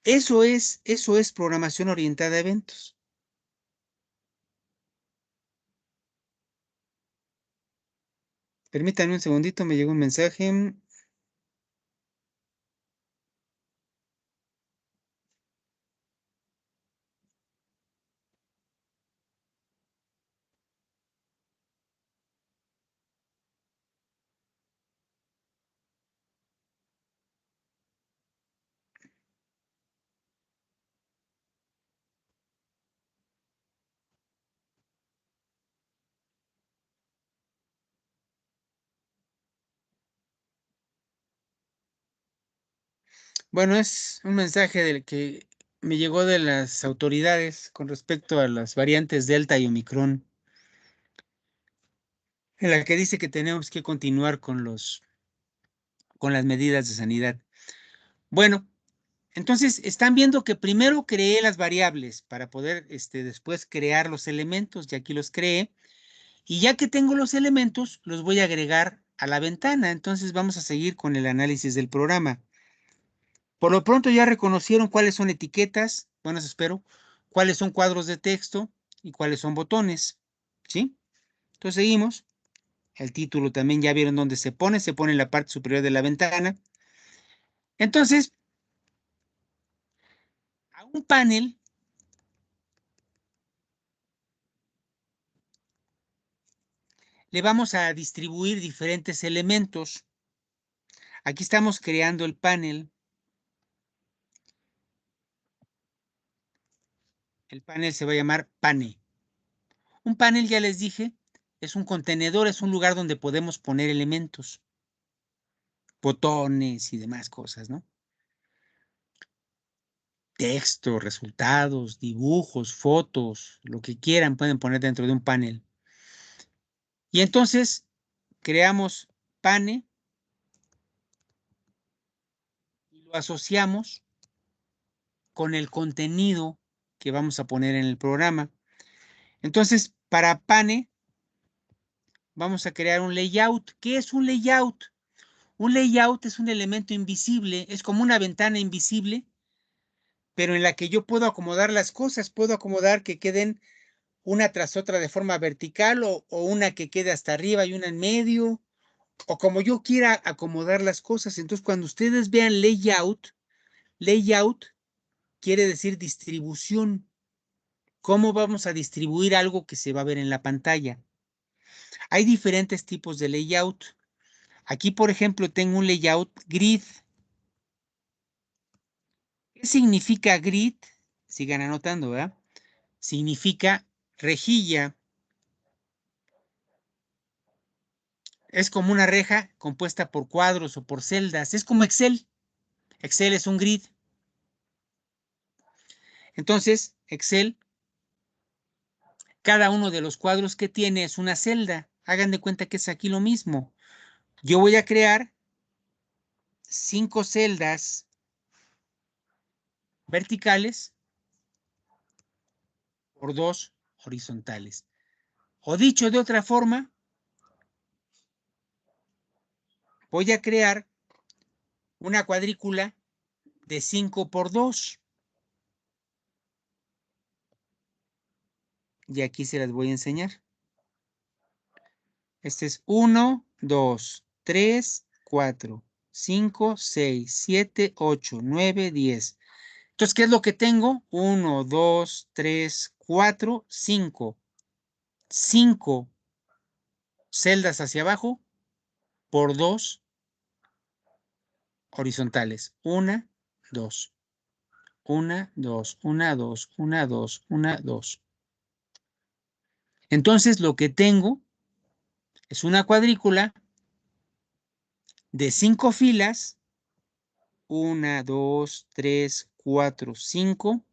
Eso es programación orientada a eventos. Permítanme un segundito, me llegó un mensaje. Bueno, es un mensaje del que me llegó de las autoridades con respecto a las variantes Delta y Omicron, en la que dice que tenemos que continuar con las medidas de sanidad. Bueno, entonces están viendo que primero creé las variables para poder después crear los elementos, y aquí los creé, y ya que tengo los elementos, los voy a agregar a la ventana. Entonces vamos a seguir con el análisis del programa. Por lo pronto ya reconocieron cuáles son etiquetas, bueno, eso espero, cuáles son cuadros de texto y cuáles son botones, ¿sí? Entonces seguimos. El título también ya vieron dónde se pone en la parte superior de la ventana. Entonces, a un panel le vamos a distribuir diferentes elementos. Aquí estamos creando el panel. El panel se va a llamar pane. Un panel, ya les dije, es un contenedor, es un lugar donde podemos poner elementos, botones y demás cosas, ¿no? Texto, resultados, dibujos, fotos, lo que quieran pueden poner dentro de un panel. Y entonces creamos pane y lo asociamos con el contenido que vamos a poner en el programa. Entonces, para pane vamos a crear un layout. ¿Qué es un layout? Un layout es un elemento invisible, es como una ventana invisible, pero en la que yo puedo acomodar las cosas, puedo acomodar que queden una tras otra de forma vertical o una que quede hasta arriba y una en medio, o como yo quiera acomodar las cosas. Entonces, cuando ustedes vean layout quiere decir distribución. ¿Cómo vamos a distribuir algo que se va a ver en la pantalla? Hay diferentes tipos de layout. Aquí, por ejemplo, tengo un layout grid. ¿Qué significa grid? Sigan anotando, ¿verdad? Significa rejilla. Es como una reja compuesta por cuadros o por celdas. Es como Excel. Excel es un grid. Entonces, Excel, cada uno de los cuadros que tiene es una celda. Hagan de cuenta que es aquí lo mismo. Yo voy a crear 5 celdas verticales por 2 horizontales. O dicho de otra forma, voy a crear una cuadrícula de 5 por 2. Y aquí se las voy a enseñar. Este es 1, 2, 3, 4, 5, 6, 7, 8, 9, 10. Entonces, ¿qué es lo que tengo? 1, 2, 3, 4, 5. 5 celdas hacia abajo por 2 horizontales. 1, 2. 1, 2, 1, 2, 1, 2, 1, 2. Entonces, lo que tengo es una cuadrícula de 5 filas. 1, 2, 3, 4, 5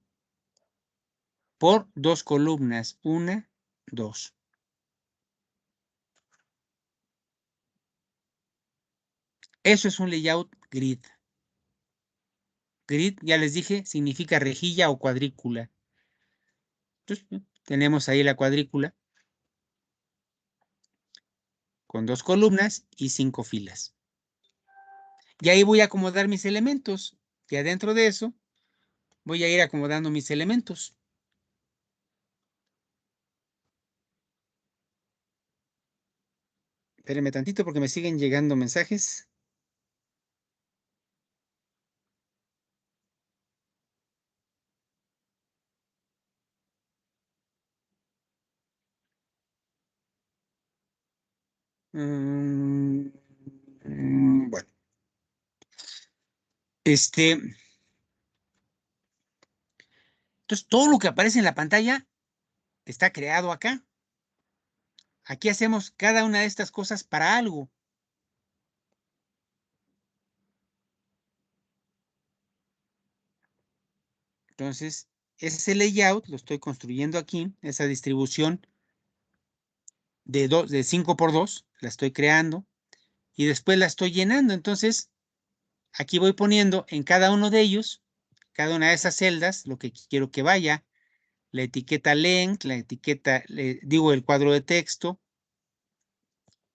por 2 columnas. 1, 2. Eso es un layout grid. Grid, ya les dije, significa rejilla o cuadrícula. Entonces, tenemos ahí la cuadrícula con 2 columnas y 5 filas. Y ahí voy a acomodar mis elementos. Y adentro de eso voy a ir acomodando mis elementos. Espérenme tantito porque me siguen llegando mensajes. Bueno. Entonces, todo lo que aparece en la pantalla está creado acá. Aquí hacemos cada una de estas cosas para algo. Entonces, ese layout lo estoy construyendo aquí, esa distribución de 5 por 2, la estoy creando y después la estoy llenando. Entonces, aquí voy poniendo en cada uno de ellos, cada una de esas celdas, lo que quiero que vaya, la etiqueta length, la etiqueta, digo el cuadro de texto,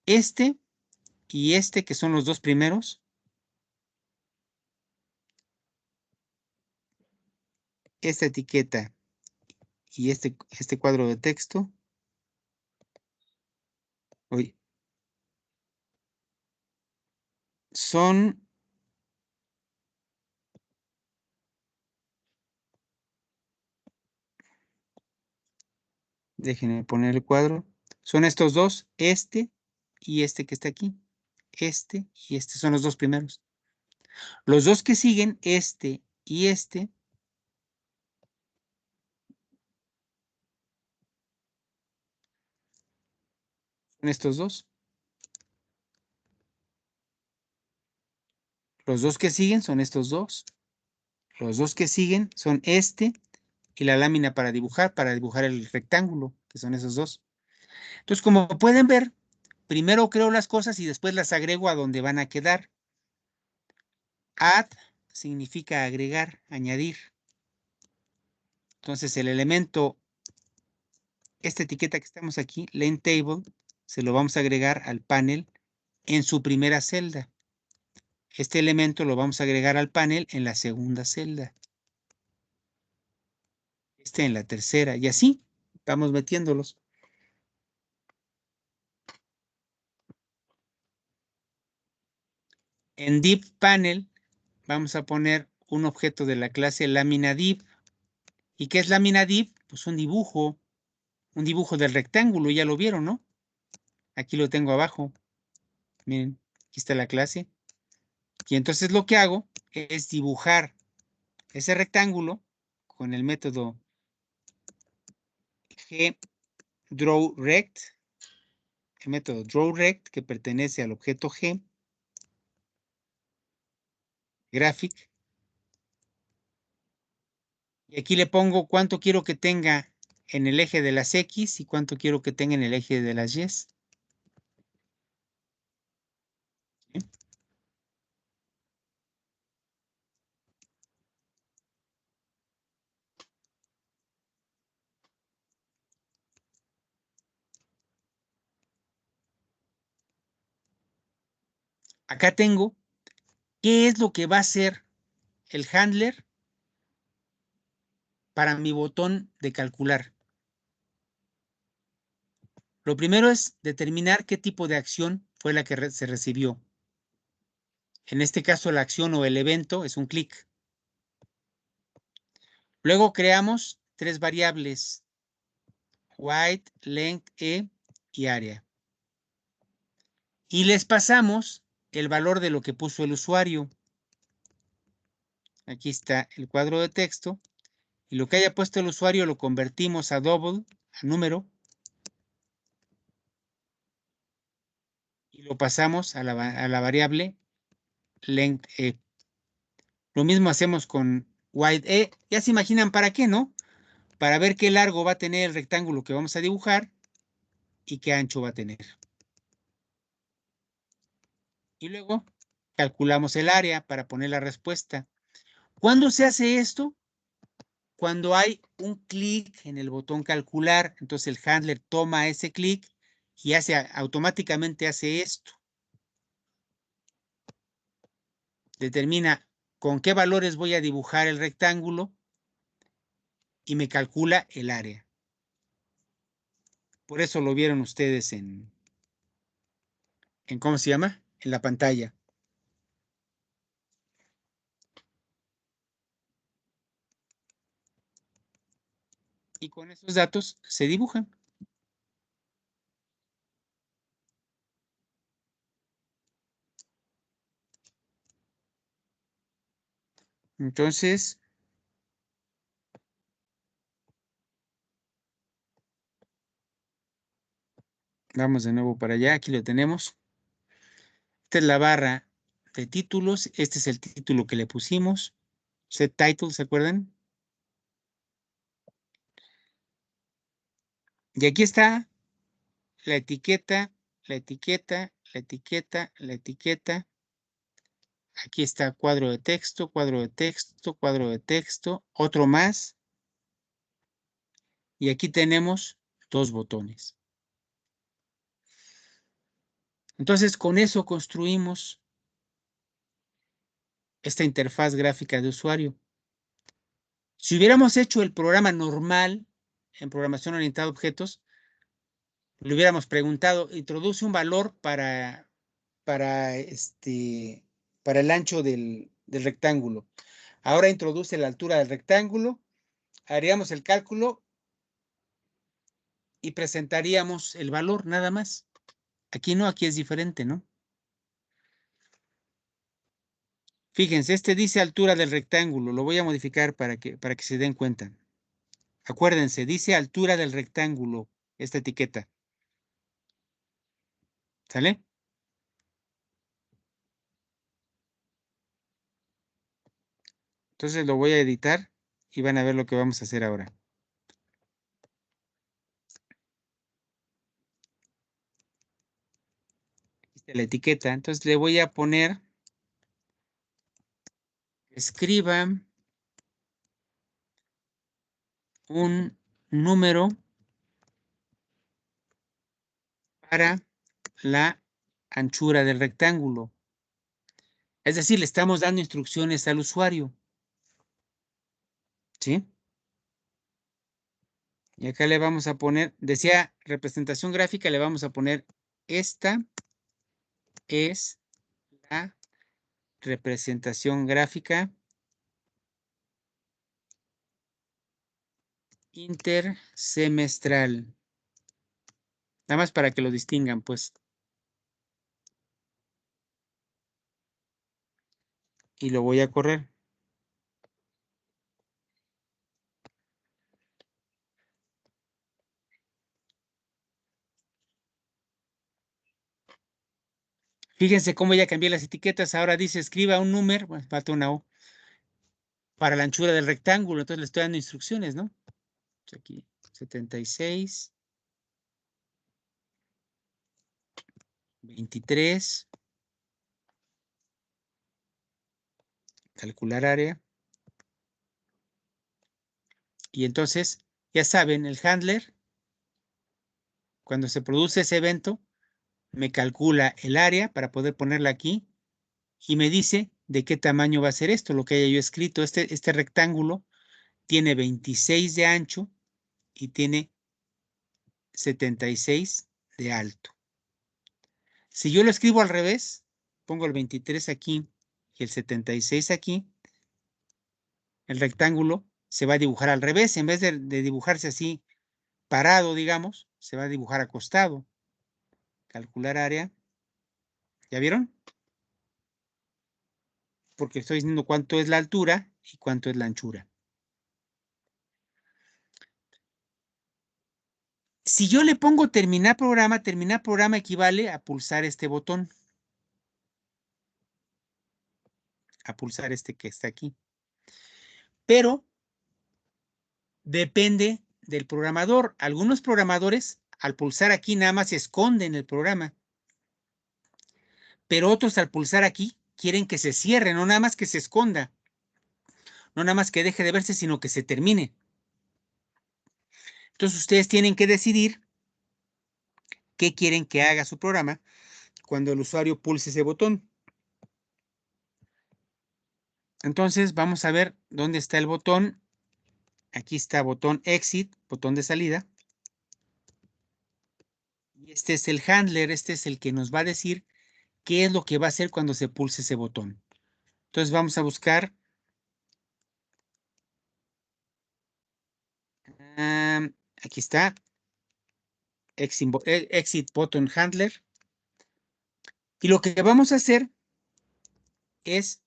este y este que son los dos primeros, esta etiqueta y este cuadro de texto, son déjenme poner el cuadro. Son estos dos, este y este que está aquí. Este y este son los dos primeros. Los dos que siguen, este y este, son estos dos. Los dos que siguen son estos dos. Los dos que siguen son este y la lámina para dibujar el rectángulo, que son esos dos. Entonces, como pueden ver, primero creo las cosas y después las agrego a donde van a quedar. Add significa agregar, añadir. Entonces, el elemento, esta etiqueta que estamos aquí, length table, se lo vamos a agregar al panel en su primera celda. Este elemento lo vamos a agregar al panel en la segunda celda. Este en la tercera y así vamos metiéndolos. En div panel vamos a poner un objeto de la clase lámina div. ¿Y qué es lámina div? Pues un dibujo del rectángulo, ya lo vieron, ¿no? Aquí lo tengo abajo. Miren, Aquí está la clase. Y entonces lo que hago es dibujar ese rectángulo con el método GDrawRect, el método drawRect que pertenece al objeto G, graphic. Y aquí le pongo cuánto quiero que tenga en el eje de las X y cuánto quiero que tenga en el eje de las Y. ¿Sí? Acá tengo qué es lo que va a hacer el handler para mi botón de calcular. Lo primero es determinar qué tipo de acción fue la que se recibió. En este caso, la acción o el evento es un clic. Luego creamos tres variables, width, length, y área. Y les pasamos el valor de lo que puso el usuario. Aquí está el cuadro de texto. Y lo que haya puesto el usuario lo convertimos a double, a número. Y lo pasamos a la variable length. Lo mismo hacemos con width. Ya se imaginan para qué, ¿no? Para ver qué largo va a tener el rectángulo que vamos a dibujar y qué ancho va a tener. Y luego calculamos el área para poner la respuesta. ¿Cuándo se hace esto? Cuando hay un clic en el botón calcular, entonces el handler toma ese clic y automáticamente hace esto. Determina con qué valores voy a dibujar el rectángulo y me calcula el área. Por eso lo vieron ustedes en ¿cómo se llama? En la pantalla. Y con esos datos se dibujan. Entonces, vamos de nuevo para allá. Aquí lo tenemos. Esta es la barra de títulos. Este es el título que le pusimos. Set title, ¿se acuerdan? Y aquí está la etiqueta, la etiqueta, la etiqueta, la etiqueta. Aquí está cuadro de texto, cuadro de texto, cuadro de texto, otro más. Y aquí tenemos dos botones. Entonces, con eso construimos esta interfaz gráfica de usuario. Si hubiéramos hecho el programa normal en programación orientada a objetos, le hubiéramos preguntado, introduce un valor para el ancho del rectángulo. Ahora introduce la altura del rectángulo, haríamos el cálculo y presentaríamos el valor nada más. Aquí no, aquí es diferente, ¿no? Fíjense, este dice altura del rectángulo, lo voy a modificar para que se den cuenta. Acuérdense, dice altura del rectángulo, esta etiqueta. ¿Sale? Entonces lo voy a editar y van a ver lo que vamos a hacer ahora. Esta es la etiqueta, entonces le voy a poner, escriba un número para la anchura del rectángulo. Es decir, le estamos dando instrucciones al usuario. ¿Sí? Y acá le vamos a poner, decía representación gráfica, le vamos a poner esta es la representación gráfica intersemestral. Nada más para que lo distingan, pues. y lo voy a correr. Fíjense cómo ya cambié las etiquetas. Ahora dice escriba un número, bueno, falta una O, para la anchura del rectángulo. Entonces le estoy dando instrucciones, ¿no? Aquí, 76, 23, calcular área. Y entonces, ya saben, el handler, cuando se produce ese evento, me calcula el área para poder ponerla aquí y me dice de qué tamaño va a ser esto, lo que haya yo escrito. Este rectángulo tiene 26 de ancho y tiene 76 de alto. Si yo lo escribo al revés, pongo el 23 aquí y el 76 aquí, el rectángulo se va a dibujar al revés. En vez de dibujarse así parado, digamos, se va a dibujar acostado. Calcular área. ¿Ya vieron? Porque estoy diciendo cuánto es la altura y cuánto es la anchura. Si yo le pongo terminar programa equivale a pulsar este botón. A pulsar este que está aquí. Pero depende del programador. Algunos programadores, al pulsar aquí, nada más se esconden el programa. Pero otros, al pulsar aquí, quieren que se cierre, no nada más que se esconda. No nada más que deje de verse, sino que se termine. Entonces ustedes tienen que decidir qué quieren que haga su programa cuando el usuario pulse ese botón. Entonces vamos a ver dónde está el botón. Aquí está botón exit, botón de salida. Y este es el handler, este es el que nos va a decir qué es lo que va a hacer cuando se pulse ese botón. Entonces vamos a buscar aquí está exit button handler. Y lo que vamos a hacer es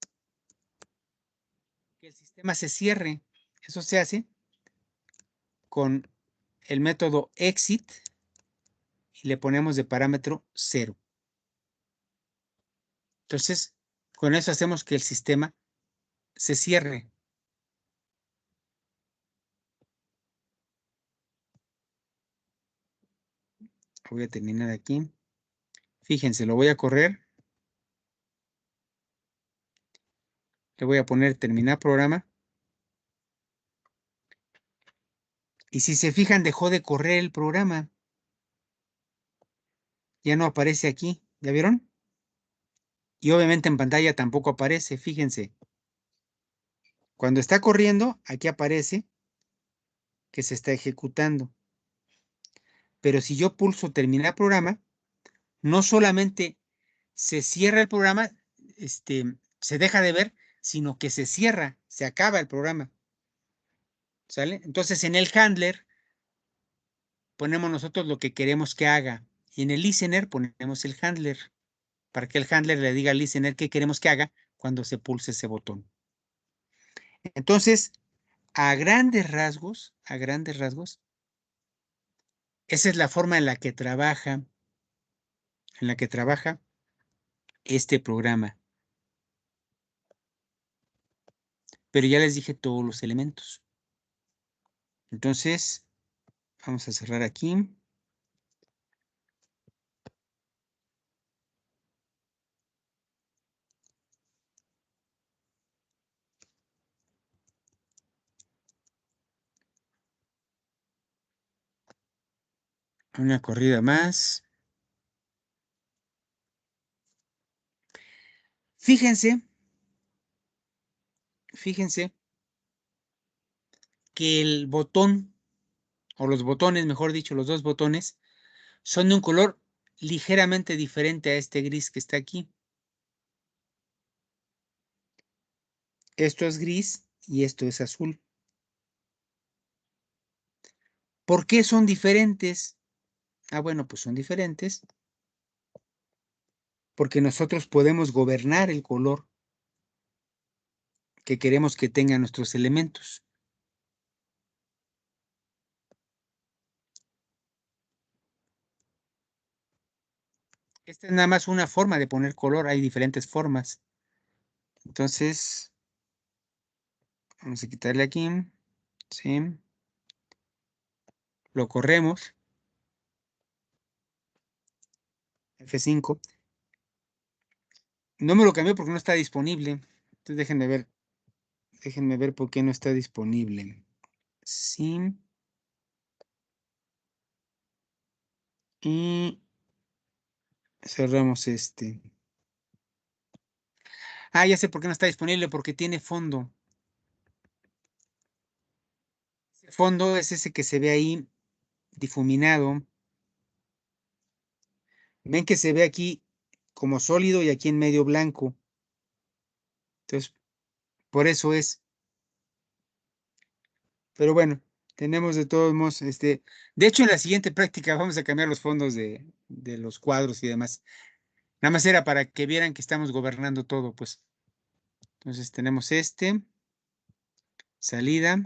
que el sistema se cierre. Eso se hace con el método exit y le ponemos de parámetro 0. Entonces, con eso hacemos que el sistema se cierre. Voy a terminar aquí. Fíjense, lo voy a correr. Le voy a poner terminar programa. Y si se fijan, dejó de correr el programa. Ya no aparece aquí. ¿Ya vieron? Y obviamente en pantalla tampoco aparece. Fíjense. Cuando está corriendo, aquí aparece que se está ejecutando. Pero si yo pulso terminar programa, no solamente se cierra el programa, se deja de ver, sino que se cierra, se acaba el programa. ¿Sale? Entonces en el handler ponemos nosotros lo que queremos que haga. Y en el listener ponemos el handler, para que el handler le diga al listener qué queremos que haga cuando se pulse ese botón. Entonces, a grandes rasgos, esa es la forma en la que trabaja este programa. Pero ya les dije todos los elementos. Entonces, vamos a cerrar aquí. Una corrida más. Fíjense que el botón, o los botones, mejor dicho, los dos botones, son de un color ligeramente diferente a este gris que está aquí. Esto es gris y esto es azul. ¿Por qué son diferentes? Bueno, pues son diferentes porque nosotros podemos gobernar el color que queremos que tengan nuestros elementos. Esta es nada más una forma de poner color, hay diferentes formas. Entonces, vamos a quitarle aquí, ¿sí? Lo corremos, F5. No me lo cambió porque no está disponible. Entonces déjenme ver por qué no está disponible. Sí. Y cerramos este. Ah, ya sé por qué no está disponible, porque tiene fondo. El fondo es ese que se ve ahí difuminado. Ven que se ve aquí como sólido y aquí en medio blanco. Entonces, por eso es. Pero bueno, tenemos de todos modos, de hecho, en la siguiente práctica vamos a cambiar los fondos de los cuadros y demás. Nada más era para que vieran que estamos gobernando todo, pues. Entonces tenemos salida.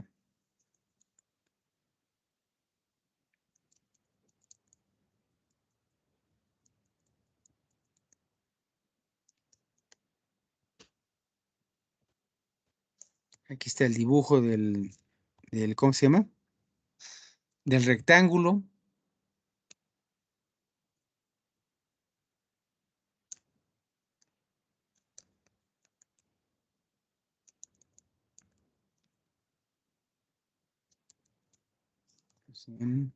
Aquí está el dibujo ¿cómo se llama? Del rectángulo. Sí.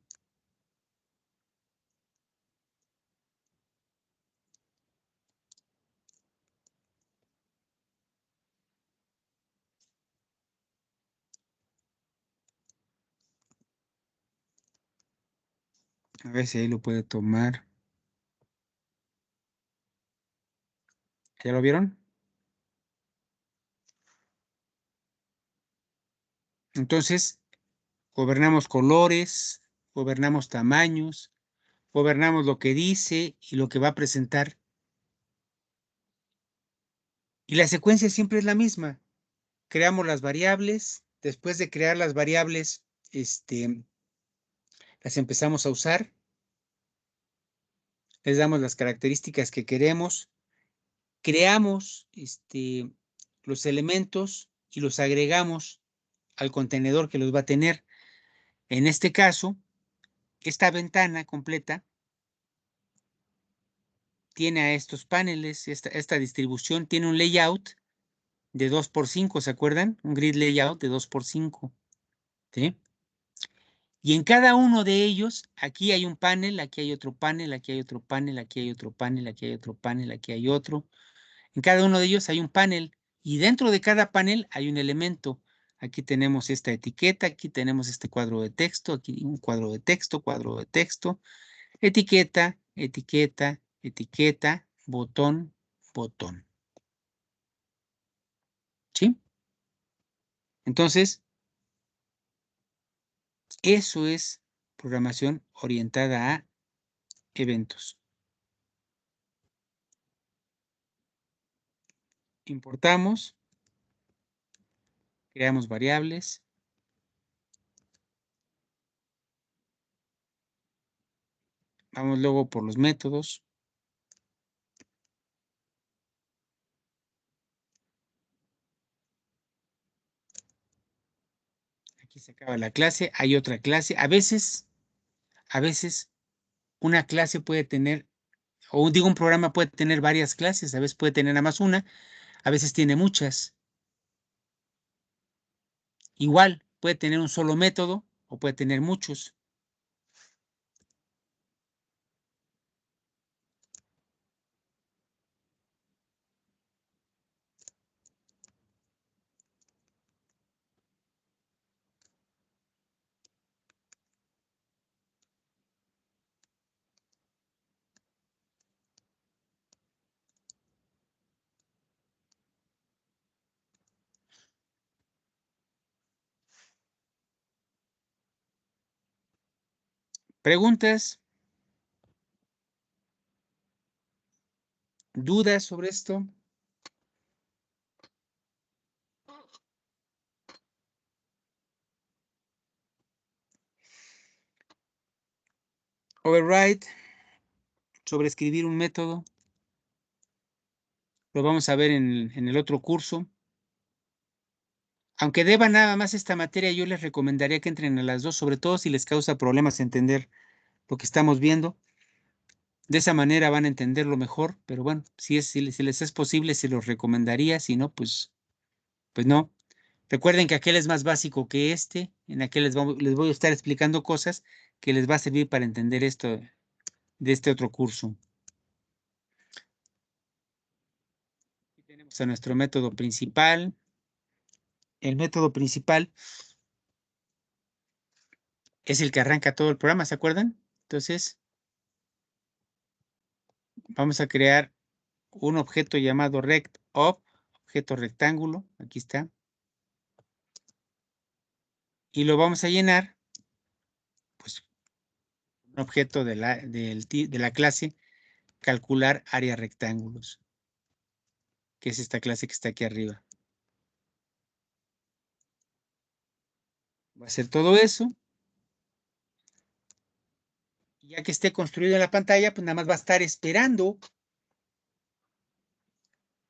A ver si ahí lo puede tomar. ¿Ya lo vieron? Entonces, gobernamos colores, gobernamos tamaños, gobernamos lo que dice y lo que va a presentar. Y la secuencia siempre es la misma. Creamos las variables. Después de crear las variables, las empezamos a usar. Les damos las características que queremos. Creamos los elementos y los agregamos al contenedor que los va a tener. En este caso, esta ventana completa tiene a estos paneles, esta distribución tiene un layout de 2x5, ¿se acuerdan? Un grid layout de 2x5, ¿sí? Y en cada uno de ellos, aquí hay un panel, aquí hay otro panel, aquí hay otro panel, aquí hay otro panel, aquí hay otro panel, aquí hay otro. En cada uno de ellos hay un panel y dentro de cada panel hay un elemento. Aquí tenemos esta etiqueta, aquí tenemos este cuadro de texto, aquí un cuadro de texto, etiqueta, etiqueta, etiqueta, botón, botón. ¿Sí? Entonces, eso es programación orientada a eventos. Importamos, creamos variables. Vamos luego por los métodos. Aquí se acaba la clase. Hay otra clase. A veces una clase puede tener, o digo, un programa puede tener varias clases. A veces puede tener nada más una. A veces tiene muchas. Igual, puede tener un solo método o puede tener muchos. ¿Preguntas? ¿Dudas sobre esto? Override, sobreescribir un método. Lo vamos a ver en el otro curso. Aunque deban nada más esta materia, yo les recomendaría que entren a las dos, sobre todo si les causa problemas entender lo que estamos viendo. De esa manera van a entenderlo mejor, pero bueno, si les es posible, se los recomendaría. Si no, pues no. Recuerden que aquel es más básico que este. En aquel les voy a estar explicando cosas que les va a servir para entender esto de este otro curso. Aquí tenemos a nuestro método principal. El método principal es el que arranca todo el programa, ¿se acuerdan? Entonces, vamos a crear un objeto llamado rectOb, objeto rectángulo, aquí está. Y lo vamos a llenar, pues, un objeto de la clase calcular área rectángulos, que es esta clase que está aquí arriba. Va a hacer todo eso. Y ya que esté construido en la pantalla, pues nada más va a estar esperando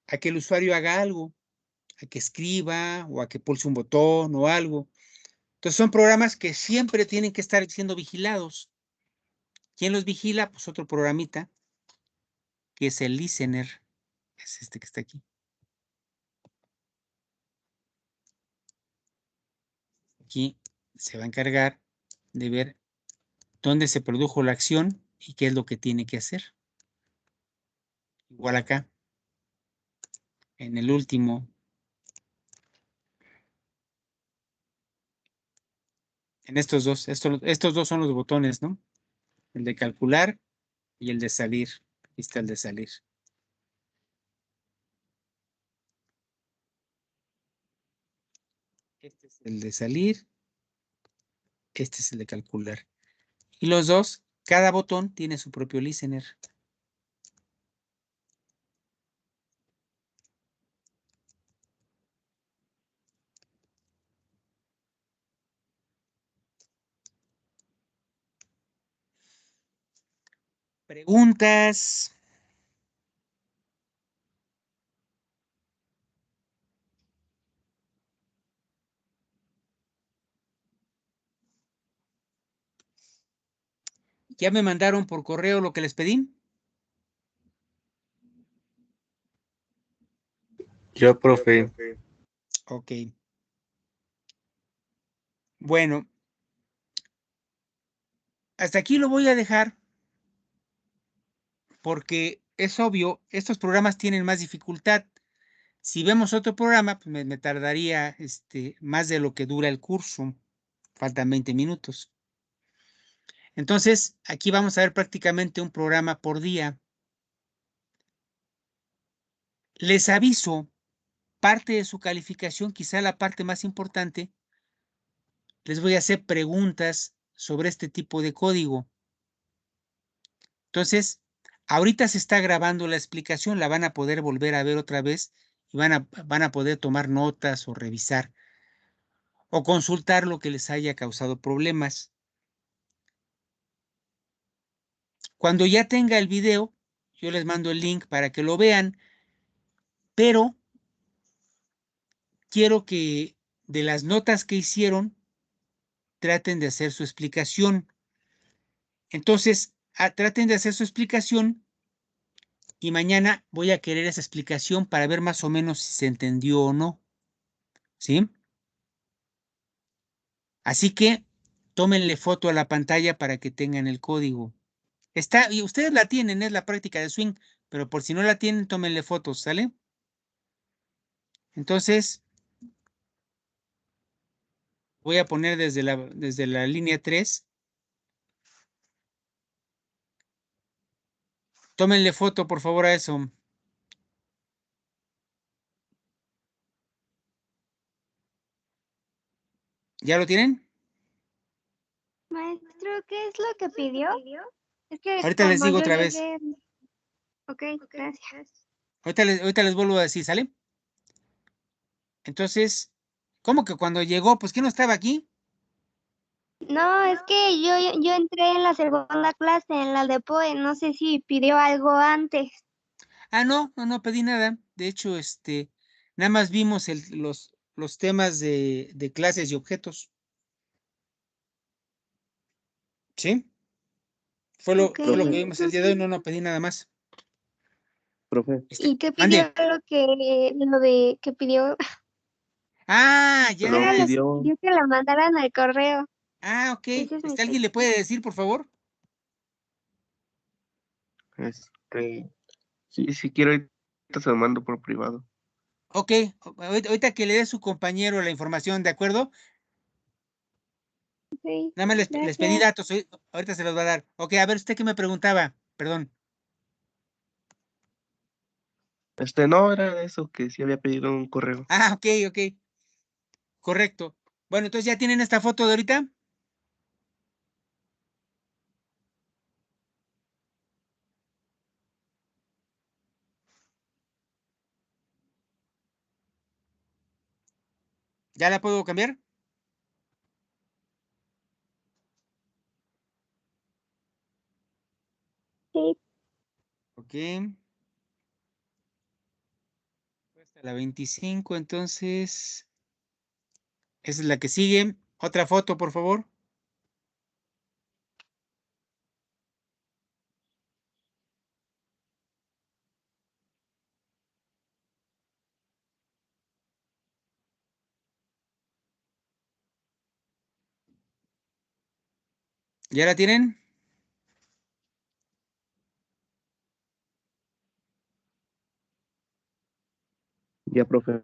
a que el usuario haga algo, a que escriba o a que pulse un botón o algo. Entonces son programas que siempre tienen que estar siendo vigilados. ¿Quién los vigila? Pues otro programita, que es el listener. Es este que está aquí. Aquí se va a encargar de ver dónde se produjo la acción y qué es lo que tiene que hacer. Igual acá, en el último. En estos dos. Estos dos son los botones, ¿no? El de calcular y el de salir. Aquí está el de salir. Este es el de salir. Este es el de calcular. Y los dos, cada botón tiene su propio listener. Preguntas. ¿Ya me mandaron por correo lo que les pedí? Ya, profe. Ok. Bueno, hasta aquí lo voy a dejar porque es obvio, estos programas tienen más dificultad. Si vemos otro programa, pues me tardaría más de lo que dura el curso. Faltan 20 minutos. Entonces, aquí vamos a ver prácticamente un programa por día. Les aviso, parte de su calificación, quizá la parte más importante, les voy a hacer preguntas sobre este tipo de código. Entonces, ahorita se está grabando la explicación, la van a poder volver a ver otra vez y van a poder tomar notas o revisar o consultar lo que les haya causado problemas. Cuando ya tenga el video, yo les mando el link para que lo vean, pero quiero que de las notas que hicieron, traten de hacer su explicación. Entonces, traten de hacer su explicación y mañana voy a querer esa explicación para ver más o menos si se entendió o no. ¿Sí? Así que tómenle foto a la pantalla para que tengan el código. Y ustedes la tienen, es la práctica de swing, pero por si no la tienen, tómenle fotos, ¿sale? Entonces, voy a poner desde la línea 3. Tómenle foto, por favor, a eso. ¿Ya lo tienen? Maestro, ¿qué es lo que pidió? Es que Ahorita les como digo yo otra vez. llegué... Ok, gracias. Ahorita les vuelvo a decir, ¿sale? Entonces, ¿cómo que cuando llegó? Pues que no estaba aquí. No, es que yo entré en la segunda clase, en la de POE. No sé si pidió algo antes. Ah, no pedí nada. De hecho, nada más vimos los temas de clases y objetos. ¿Sí? Ok. Fue lo que vimos el día de hoy. No pedí nada más. Profe. ¿Y qué pidió Mande. lo de que pidió? Ah, Pero Era ya. lo que pidió, pidió que la mandaran al correo. Ah, ok. Ese es mi ¿Alguien le texto. puede decir, por favor? si quiero, ahorita se lo mando por privado. Ok. Ahorita que le dé su compañero la información, ¿de acuerdo? Ok, Nada más les pedí gracias. datos. Ahorita se los va a dar. Ok, a ver, ¿usted qué me preguntaba? Perdón. No, era eso, que sí había pedido un correo. Ah, ok. Correcto. Bueno, entonces ya tienen esta foto de ahorita. ¿Ya la puedo cambiar? Sí, Ok. Hasta la 25, entonces. Esa es la que sigue. Otra foto, por favor. ¿Ya la tienen? Ya, profe.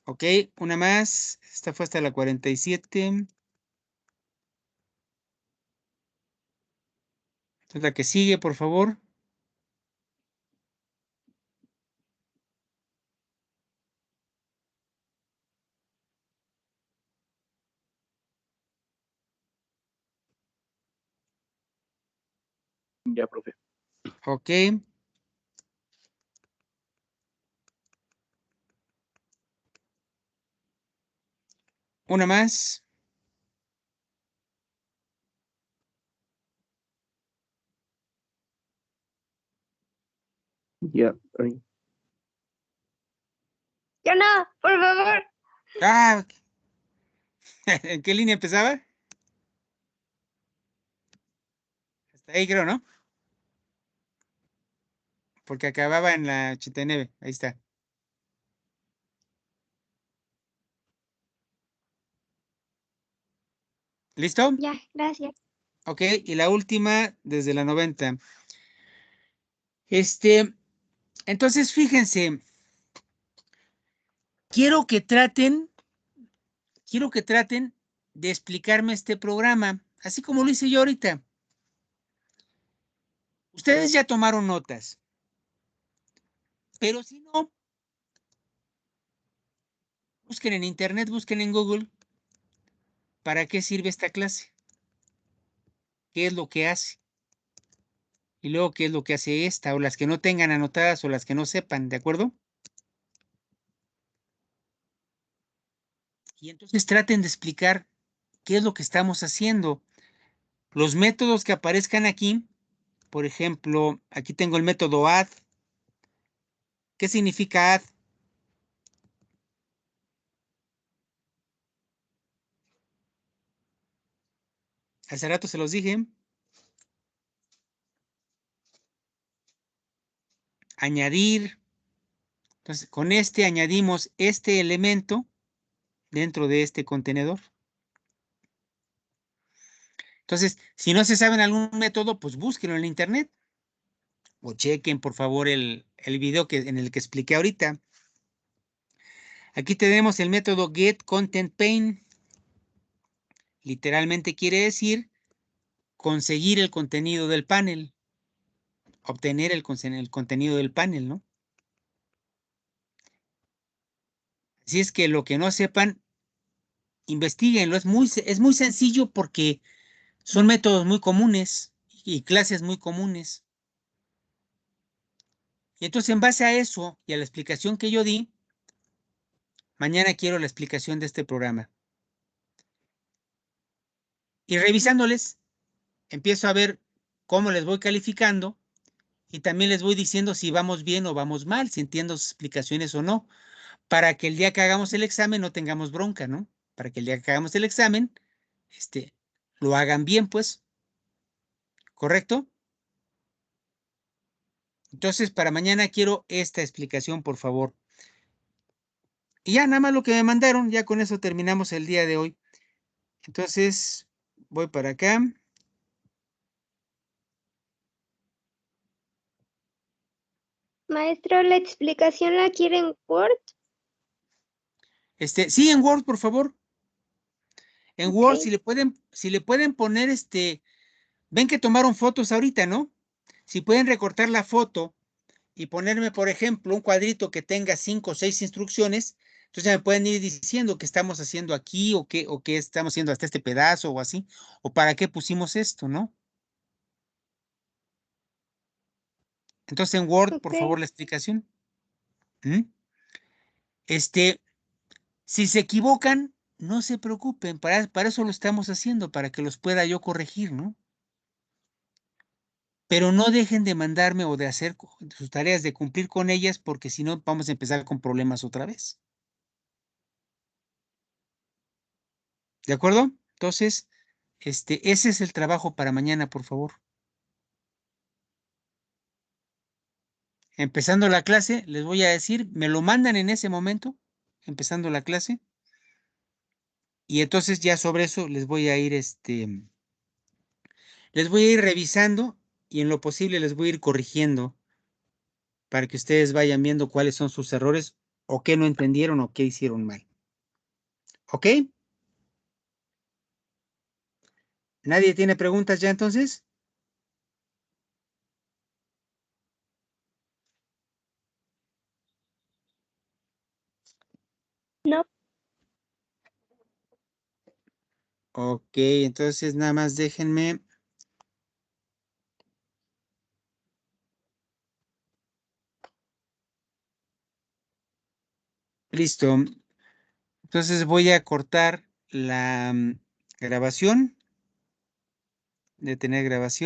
Ok, una más. Esta fue hasta la 47. Esta es la que sigue, por favor. Ya, profe. Ok. Una más. Ya, ahí. yo no, por favor. Ah, ¿en qué línea empezaba? Hasta ahí creo, ¿no? Porque acababa en la 89. Ahí está. ¿Listo? Ya, gracias. Ok, y la última desde la 90. Este, entonces fíjense, quiero que traten, quiero que traten de explicarme este programa, así como lo hice yo ahorita. Ustedes ya tomaron notas, pero si no, busquen en internet, busquen en Google, ¿para qué sirve esta clase? ¿Qué es lo que hace? Y luego, ¿qué es lo que hace esta? O las que no tengan anotadas o las que no sepan, ¿de acuerdo? Y entonces traten de explicar qué es lo que estamos haciendo. Los métodos que aparezcan aquí, por ejemplo, aquí tengo el método add. ¿Qué significa add? Hace rato se los dije. Añadir. Entonces, con este añadimos este elemento dentro de este contenedor. Entonces, si no se saben algún método, pues búsquenlo en internet o chequen, por favor, el video en el que expliqué ahorita. Aquí tenemos el método getContentPaint. Literalmente quiere decir conseguir el contenido del panel, obtener el contenido del panel, ¿no? Así es que lo que no sepan, investiguenlo. Es muy sencillo porque son métodos muy comunes y clases muy comunes. Y entonces, en base a eso y a la explicación que yo di, mañana quiero la explicación de este programa. Y revisándoles, empiezo a ver cómo les voy calificando y también les voy diciendo si vamos bien o vamos mal, si entiendo sus explicaciones o no, para que el día que hagamos el examen no tengamos bronca, ¿no? Para que el día que hagamos el examen, lo hagan bien, pues, ¿correcto? Entonces, para mañana quiero esta explicación, por favor. Y ya nada más lo que me mandaron, ya con eso terminamos el día de hoy. Entonces, voy para acá. Maestro, ¿la explicación la quiere en Word? Sí, en Word, por favor. En Word, Ok. si le pueden poner ven que tomaron fotos ahorita, ¿no? Si pueden recortar la foto y ponerme, por ejemplo, un cuadrito que tenga 5 o 6 instrucciones, entonces me pueden ir diciendo qué estamos haciendo aquí o qué estamos haciendo hasta este pedazo o así, o para qué pusimos esto, ¿no? Entonces en Word, por favor, Ok. la explicación. ¿Mm? Si se equivocan, no se preocupen, para eso lo estamos haciendo, para que los pueda yo corregir, ¿no? Pero no dejen de mandarme o de hacer sus tareas, de cumplir con ellas, porque si no vamos a empezar con problemas otra vez. ¿De acuerdo? Entonces, ese es el trabajo para mañana, por favor. Empezando la clase, les voy a decir, me lo mandan en ese momento, empezando la clase, y entonces ya sobre eso les voy a ir revisando y en lo posible les voy a ir corrigiendo para que ustedes vayan viendo cuáles son sus errores o qué no entendieron o qué hicieron mal. ¿Ok? ¿Nadie tiene preguntas ya entonces? No. Ok, entonces nada más déjenme. Listo. Entonces voy a cortar la grabación, detener grabación.